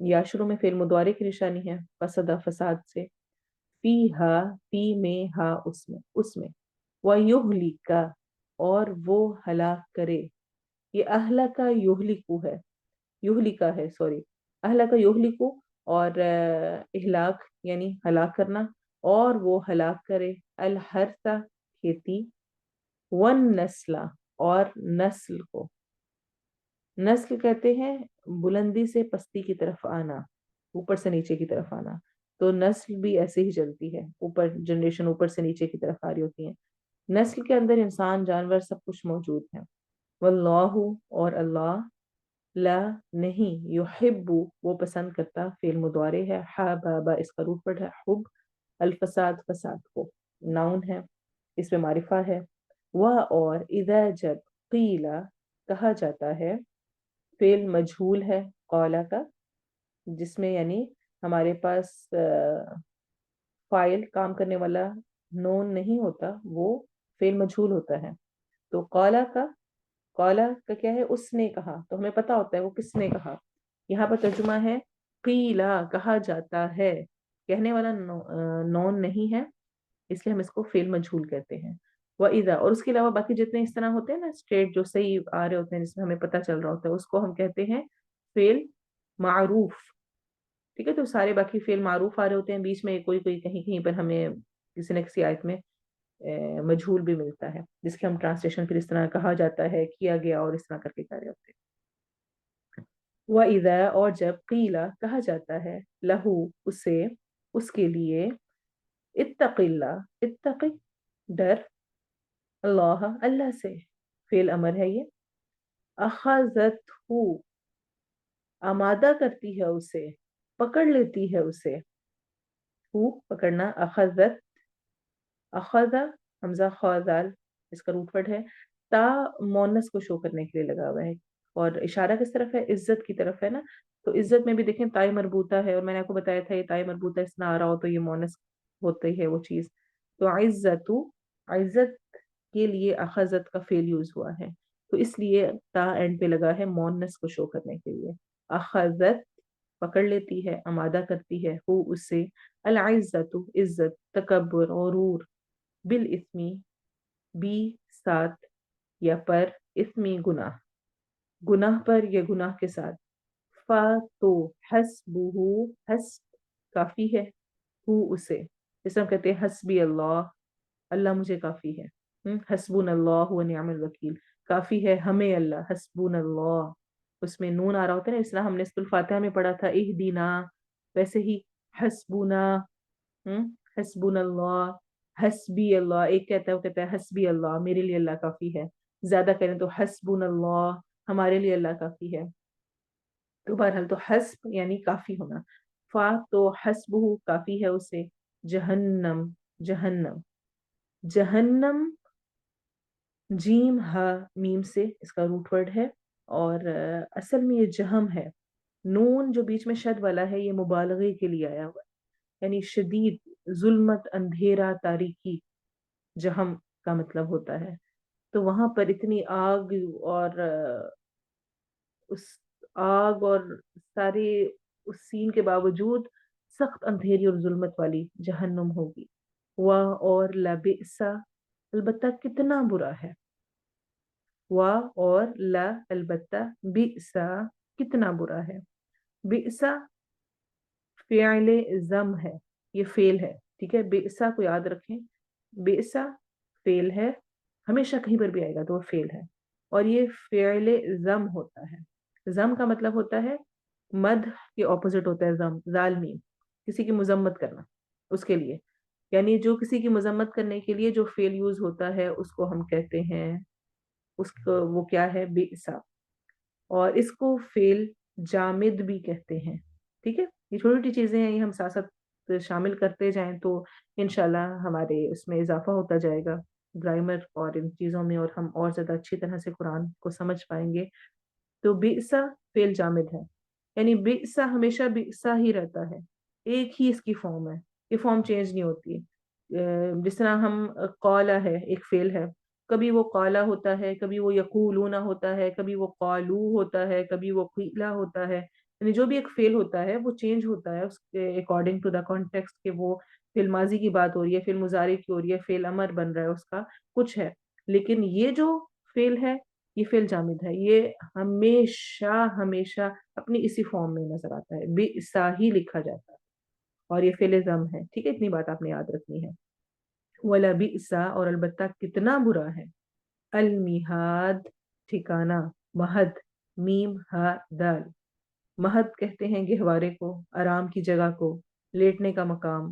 یا شروع میں فعل مضارع کی نشانی ہے فسدہ فساد سے، فی ہا فی میں ہا اس میں، وَيُهْلِكَ اور وہ ہلاک کرے، یہ اہلکا یہلکو ہے، یہلکا ہے سوری، اہلکا یہلکو، اور اہلاک یعنی ہلاک کرنا، اور وہ ہلاک کرے، الحرث کھیتی، والنسل اور نسل کو، نسل کہتے ہیں بلندی سے پستی کی طرف آنا، اوپر سے نیچے کی طرف آنا، تو نسل بھی ایسے ہی چلتی ہے، اوپر جنریشن اوپر سے نیچے کی طرف آ رہی ہوتی ہے، نسل کے اندر انسان جانور سب کچھ موجود ہے، واللہ اور اللہ، لا نہیں، یحب وہ پسند کرتا، فعل مضارع ہے، حبب اس کا روٹ ورڈ ہے حب، الفساد فساد کو، ناؤن ہے، اس میں معرفہ ہے، وہ اور اذا جب، قیلا کہا جاتا ہے، فعل مجہول ہے قالا کا، جس میں یعنی ہمارے پاس فائل کام کرنے والا نون نہیں ہوتا، وہ فعل مجھول ہوتا ہے. تو قالا کا کیا ہے؟ اس نے کہا، تو ہمیں پتا ہوتا ہے وہ کس نے کہا. یہاں پر ترجمہ ہے قیلا، کہا جاتا ہے. کہنے والا نون نہیں ہے، اس لیے ہم اس کو فعل مجھول کہتے ہیں. وَإِذَا، اور اس کے علاوہ باقی جتنے اس طرح ہوتے ہیں نا اسٹریٹ جو صحیح آ رہے ہوتے ہیں جس میں ہمیں پتہ چل رہا ہوتا ہے، اس کو ہم کہتے ہیں فعل معروف. ٹھیک ہے، تو سارے باقی فعل معروف آ رہے ہوتے ہیں، بیچ میں کوئی کوئی کہیں کہیں پر ہمیں کسی نہ کسی آیت میں مجھول بھی ملتا ہے، جس کی ہم ٹرانسلیشن پھر اس طرح کہا جاتا ہے، کیا گیا، اور اس طرح کر کے کر رہے ہوتے ہیں. وَإِذَا، اور جب قیلا کہا جاتا ہے لہو اسے، اس کے لیے، اتق اللہ، اتقی ڈر، اللہ اللہ سے، فعل امر ہے یہ. اخذت ہو، آمادہ کرتی ہے اسے، پکڑ لیتی ہے اسے. ہو پکڑنا، اخذت، اخذا حمزہ خوازال اس کا روٹ ورڈ ہے. تا مونس کو شو کرنے کے لیے لگا ہوا ہے، اور اشارہ کس طرف ہے؟ عزت کی طرف ہے نا. تو عزت میں بھی دیکھیں تائی مربوطہ ہے، اور میں نے آپ کو بتایا تھا یہ تائی مربوطہ اس نہ آ رہا ہو تو یہ مونس ہوتی ہے وہ چیز. تو عزت، عزت کے لیے اخذت کا فعل یوز ہوا ہے، تو اس لیے تا اینڈ پہ لگا ہے مونس کو شو کرنے کے لیے. اخذت پکڑ لیتی ہے، آمادہ کرتی ہے، ہو اسے، العزت عزت، تکبر غرور، بالاسمی بھی ساتھ یا پر، اسمی گناہ، گناہ پر یا گناہ کے ساتھ. فا تو حسبہ، حسب کافی ہے، ہو اسے، جیسے ہم کہتے ہیں حسبی اللہ، اللہ مجھے کافی ہے. حسبنا اللہ و نعم الوکیل، کافی ہے ہمیں اللہ، حسبنا اللہ. اس میں نون آ رہا ہوتا ہے نا، اس طرح ہم نے سورۃ الفاتحہ میں پڑھا تھا اہدینا، ویسے ہی حسبنا، حسبنا اللہ، حسبی اللہ. ایک کہتا ہے وہ کہتا ہے حسبی اللہ، میرے لیے اللہ کافی ہے. زیادہ کریں تو حسبنا اللہ، ہمارے لیے اللہ کافی ہے. تو بہرحال تو حسب یعنی کافی ہونا. فا تو حسبہ کافی ہے اسے، جہنم، جہنم، جہنم جیم ہا میم سے اس کا روٹ ورڈ ہے، اور اصل میں یہ جہم ہے. نون جو بیچ میں شد والا ہے یہ مبالغے کے لیے آیا ہوا ہے، یعنی شدید ظلمت، اندھیرا، تاریکی جہم کا مطلب ہوتا ہے. تو وہاں پر اتنی آگ، اور اس آگ اور سارے اس سین کے باوجود سخت اندھیری اور ظلمت والی جہنم ہوگی. وا اور لبئسا، البتہ کتنا برا ہے. وا اور لا البتہ، بئسا کتنا برا ہے. بئسا فعل ضم ہے، یہ فعل ہے، ٹھیک ہے. بئسا کو یاد رکھیں، بئسا فعل ہے، ہمیشہ کہیں پر بھی آئے گا تو وہ فعل ہے، اور یہ فعل ضم ہوتا ہے. ضم کا مطلب ہوتا ہے مدح کے اپوزٹ ہوتا ہے ضم، ظالمی، کسی کی مذمت کرنا اس کے لیے. یعنی جو کسی کی مذمت کرنے کے لیے جو فعل یوز ہوتا ہے اس کو ہم کہتے ہیں، اس کو وہ کیا ہے؟ بئسا. اور اس کو فعل جامد بھی کہتے ہیں. ٹھیک ہے، یہ چھوٹی چھوٹی چیزیں ہیں، یہ ہم ساتھ ساتھ شامل کرتے جائیں تو انشاءاللہ ہمارے اس میں اضافہ ہوتا جائے گا گرامر اور ان چیزوں میں، اور ہم اور زیادہ اچھی طرح سے قرآن کو سمجھ پائیں گے. تو بئسا فعل جامد ہے، یعنی بئسا ہمیشہ بئسا ہی رہتا ہے، ایک ہی اس کی فارم ہے، یہ فارم چینج نہیں ہوتی. جس طرح ہم قالا ہے ایک فعل ہے، کبھی وہ قالا ہوتا ہے، کبھی وہ یقولون ہوتا ہے، کبھی وہ قالو ہوتا ہے، کبھی وہ قیلا ہوتا ہے. یعنی جو بھی ایک فعل ہوتا ہے وہ چینج ہوتا ہے اس کے اکارڈنگ ٹو دا کانٹیکسٹ، کہ وہ فعل ماضی کی بات ہو رہی ہے، فعل مضارع کی ہو رہی ہے، فعل امر بن رہا ہے، اس کا کچھ ہے. لیکن یہ جو فعل ہے یہ فعل جامد ہے، یہ ہمیشہ ہمیشہ اپنی اسی فارم میں نظر آتا ہے، بئسا ہی لکھا جاتا ہے، اور یہ فعل ضم ہے. ٹھیک ہے، اتنی بات آپ نے یاد رکھنی ہے. وَلَبِئْسَ، اور البتہ کتنا برا ہے، المہاد ٹھکانہ، مہد میم ہا دال، مہد کہتے ہیں گہوارے کو، آرام کی جگہ کو، لیٹنے کا مقام.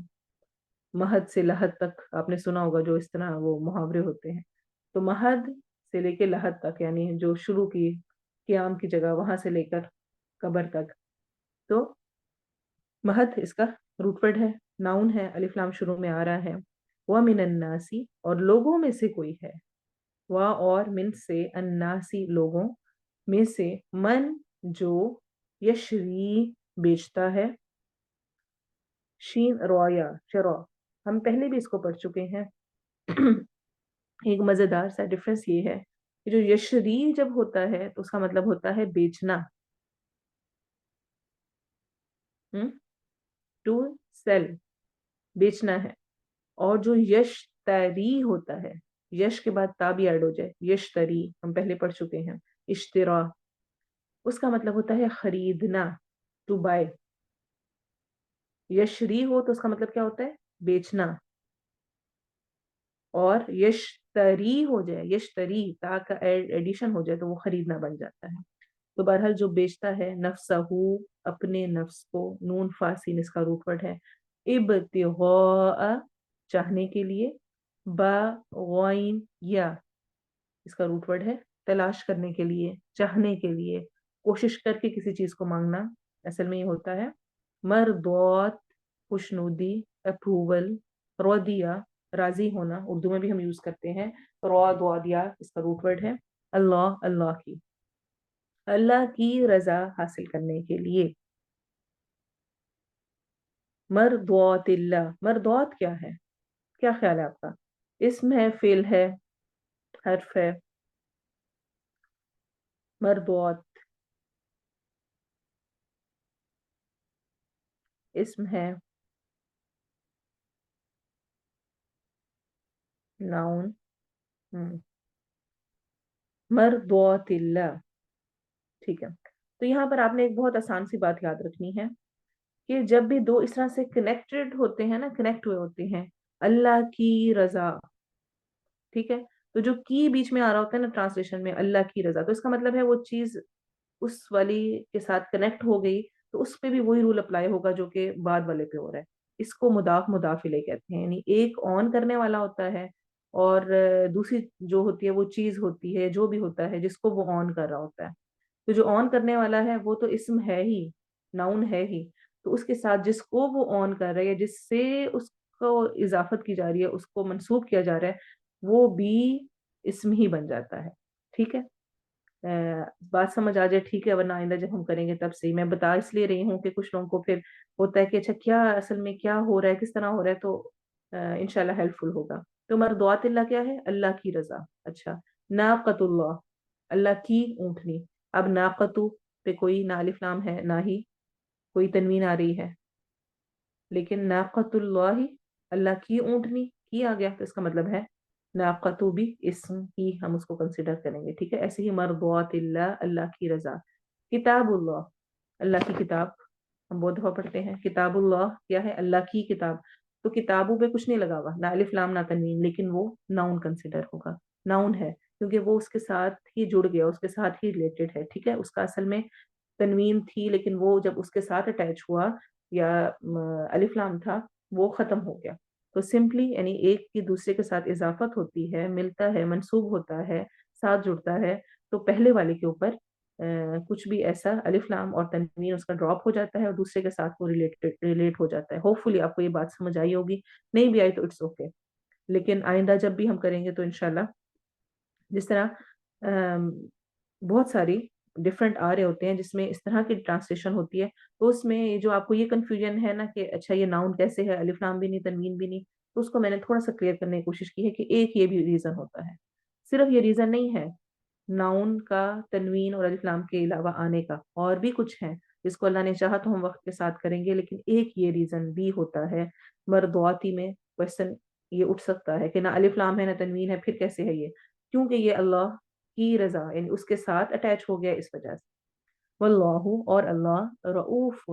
مہد سے لحد تک آپ نے سنا ہوگا جو اس طرح وہ محاورے ہوتے ہیں. تو مہد سے لے کے لحد تک، یعنی جو شروع کی قیام کی جگہ وہاں سے لے کر قبر تک. تو مہد اس کا روٹ ورڈ ہے، ناؤن ہے، الف لام شروع میں آ رہا ہے. وَمِنَ النَّاسِ، اور لوگوں میں سے کوئی ہے، وا اور من سے، الناسی لوگوں میں سے، من جو، یشری بیچتا ہے، شین رویا شرا ہم پہلے بھی اس کو پڑھ چکے ہیں. ایک مزیدار سا ڈفرنس یہ ہے کہ جو یشری جب ہوتا ہے تو اس کا مطلب ہوتا ہے بیچنا، ٹو سیل، بیچنا ہے. اور جو یشتری ہوتا ہے، یش کے بعد تا بھی ایڈ ہو جائے، یشتری ہم پہلے پڑھ چکے ہیں، اشترا، اس کا مطلب ہوتا ہے خریدنا، ٹو بائی. یشری ہو تو اس کا مطلب کیا ہوتا ہے؟ بیچنا. اور یشتری ہو جائے، یشتری تا کا ایڈیشن ہو جائے تو وہ خریدنا بن جاتا ہے. تو بہرحال جو بیچتا ہے نفسہ، اپنے نفس کو، نون فاسین اس کا روٹ ورڈ ہے، ابتغاء چاہنے کے لیے، با غوائن یا اس کا روٹ ورڈ ہے تلاش کرنے کے لیے، چاہنے کے لیے، کوشش کر کے کسی چیز کو مانگنا، اصل میں یہ ہوتا ہے مرضات، خوشنودی، اپروول، رضیہ راضی ہونا، اردو میں بھی ہم یوز کرتے ہیں، رضیہ اس کا روٹ ورڈ ہے اللہ، اللہ کی رضا حاصل کرنے کے لیے. مرضات اللہ، مرضات کیا ہے؟ کیا خیال ہے آپ کا؟ اسم ہے، فعل ہے، حرف ہے؟ مرضات اسم ہے، ناؤن، مرضات اللہ. ٹھیک ہے. تو یہاں پر آپ نے ایک بہت آسان سی بات یاد رکھنی ہے کہ جب بھی دو اس طرح سے کنیکٹڈ ہوتے ہیں نا، کنیکٹ ہوئے ہوتے ہیں، اللہ کی رضا، ٹھیک ہے، تو جو کی بیچ میں آ رہا ہوتا ہے نا ٹرانسلیشن میں، اللہ کی رضا، تو اس کا مطلب ہے وہ چیز اس والی کے ساتھ کنیکٹ ہو گئی تو اس پہ بھی وہی رول اپلائی ہوگا جو کہ بعد والے پہ ہو رہا ہے. اس کو مضاف مضاف الیہ کہتے ہیں، یعنی ایک آن کرنے والا ہوتا ہے اور دوسری جو ہوتی ہے وہ چیز ہوتی ہے، جو بھی ہوتا ہے جس کو وہ آن کر رہا ہوتا ہے. تو جو آن کرنے والا ہے وہ تو اسم ہے ہی، ناؤن ہے ہی، تو اس کے ساتھ جس کو وہ آن کر رہا ہے یا جس سے اس کو اضافت کی جا رہی ہے، اس کو منسوب کیا جا رہا ہے، وہ بھی اسم ہی بن جاتا ہے. ٹھیک ہے. بات سمجھ آ جائے ٹھیک ہے، ورنہ آئندہ جب ہم کریں گے تب صحیح. میں بتا اس لیے رہی ہوں کہ کچھ لوگوں کو پھر ہوتا ہے کہ اچھا کیا اصل میں کیا ہو رہا ہے، کس طرح ہو رہا ہے، تو انشاءاللہ ہیلپ فل ہوگا. تو مرضات اللہ کیا ہے؟ اللہ کی رضا. اچھا. ناقۃ اللہ، اللہ کی اونٹنی. اب ناقتو پہ کوئی نہ الف لام ہے نہ ہی کوئی تنوین آ رہی ہے، لیکن ناقۃ اللہ، اللہ کی اونٹنی، کی آ گیا تو اس کا مطلب ہے ناقتو بھی اسم ہی ہم اس کو کنسیڈر کریں گے. ٹھیک ہے. ایسے ہی مرضات اللہ، اللہ کی رضا. کتاب اللہ، اللہ کی کتاب، ہم بہت دفعہ پڑھتے ہیں کتاب اللہ کیا ہے؟ اللہ کی کتاب. تو کتابوں پہ کچھ نہیں لگا ہوا، نہ الف لام نہ تنوین، لیکن وہ ناؤن کنسیڈر ہوگا، ناؤن ہے کیونکہ وہ اس کے ساتھ ہی جڑ گیا، اس کے ساتھ ہی ریلیٹڈ ہے. ٹھیک ہے. اس کا اصل میں تنوین تھی لیکن وہ جب اس کے ساتھ اٹیچ ہوا یا الف لام تھا وہ ختم ہو گیا. تو سمپلی یعنی ایک کی دوسرے کے ساتھ اضافت ہوتی ہے، ملتا ہے، منسوب ہوتا ہے، ساتھ جڑتا ہے، تو پہلے والے کے اوپر کچھ بھی ایسا الف لام اور تنوین اس کا ڈراپ ہو جاتا ہے اور دوسرے کے ساتھ وہ ریلیٹ ہو جاتا ہے. ہوپ فلی آپ کو یہ بات سمجھ آئی ہوگی، نہیں بھی آئی تو اٹس اوکے. لیکن آئندہ جب بھی ہم کریں گے تو انشاءاللہ جس طرح بہت ساری ڈفرینٹ آ رہے ہوتے ہیں جس میں اس طرح کی ٹرانسلیشن ہوتی ہے، تو اس میں جو آپ کو یہ کنفیوژن ہے نا کہ اچھا یہ ناؤن کیسے ہے، الف لام بھی نہیں تنوین بھی نہیں، تو اس کو میں نے تھوڑا سا کلیئر کرنے کی کوشش کی ہے کہ ایک یہ بھی ریزن ہوتا ہے. صرف یہ ریزن نہیں ہے ناؤن کا تنوین اور الف لام کے علاوہ آنے کا، اور بھی کچھ ہے جس کو اللہ نے چاہا تو ہم وقت کے ساتھ کریں گے، لیکن ایک یہ ریزن بھی ہوتا ہے. مرضاتی میں کوشچن یہ اٹھ سکتا ہے کہ نہ الف لام ہے نہ تنوین ہے، پھر کیسے ہے یہ؟ کیونکہ یہ اللہ کی رضا یعنی اس کے ساتھ اٹیچ ہو گیا اس وجہ سے. واللہ اور اللہ رؤوف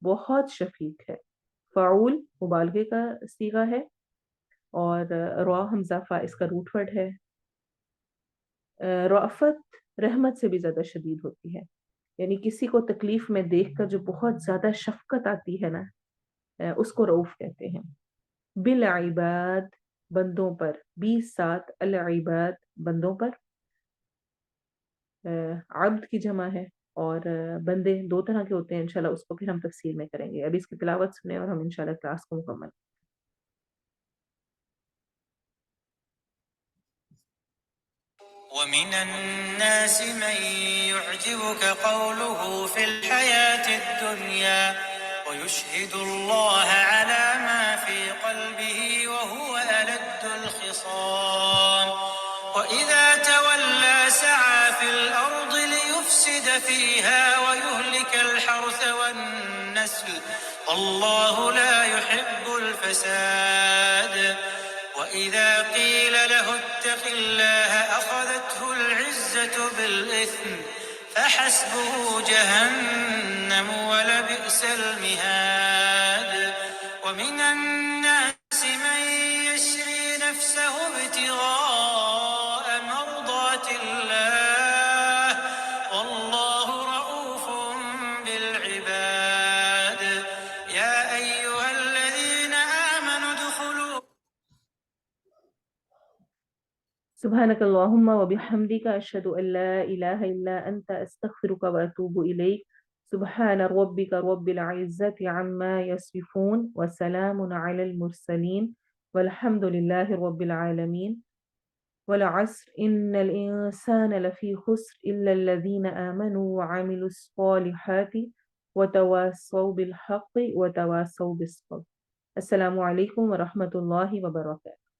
بہت شفیق ہے. فعول مبالغے کا صیغہ ہے اور را حمزہ فا اس کا روٹ ورڈ ہے. رأفت رحمت سے بھی زیادہ شدید ہوتی ہے، یعنی کسی کو تکلیف میں دیکھ کر جو بہت زیادہ شفقت آتی ہے نا، اس کو رؤوف کہتے ہیں. بالعباد بندوں پر، 20 العباد بندوں پر. عبد کی جمع ہے اور بندے دو طرح کے ہوتے ہیں، انشاءاللہ اس کو پھر ہم تفصیل میں کریں گے. ابھی اس کی تلاوت سنیں اور ہم انشاءاللہ کلاس کو مکمل. ومن الناس من يعجبك قوله في الحياة الدنيا ويشهد الله على ما في قلبه وهو ألد الخصام وإذا تولى سعى في الأرض ليفسد فيها ويهلك الحرث والنسل والله لا يحب الفساد وإذا قيل له اتق الله أخذته العزة بالإثم فحسبه جهنم ولبئس المهاد ومن الناس من يشري نفسه ابتغاء مرضات الله والله رؤوف بالعباد يا أيها الذين آمنوا ادخلوا سبحانك اللهم وبحمدك أشهد أن لا إله إلا أنت أستغفرك وأتوب إليك سبحان ربك رب العزة عما يصفون وسلام على المرسلين والحمد لله رب العالمين والعصر إن الإنسان لفي خسر إلا الذين آمنوا وعملوا الصالحات وتواصوا بالحق وتواصوا بالصبر. السلام علیکم ورحمۃ اللہ وبرکاتہ.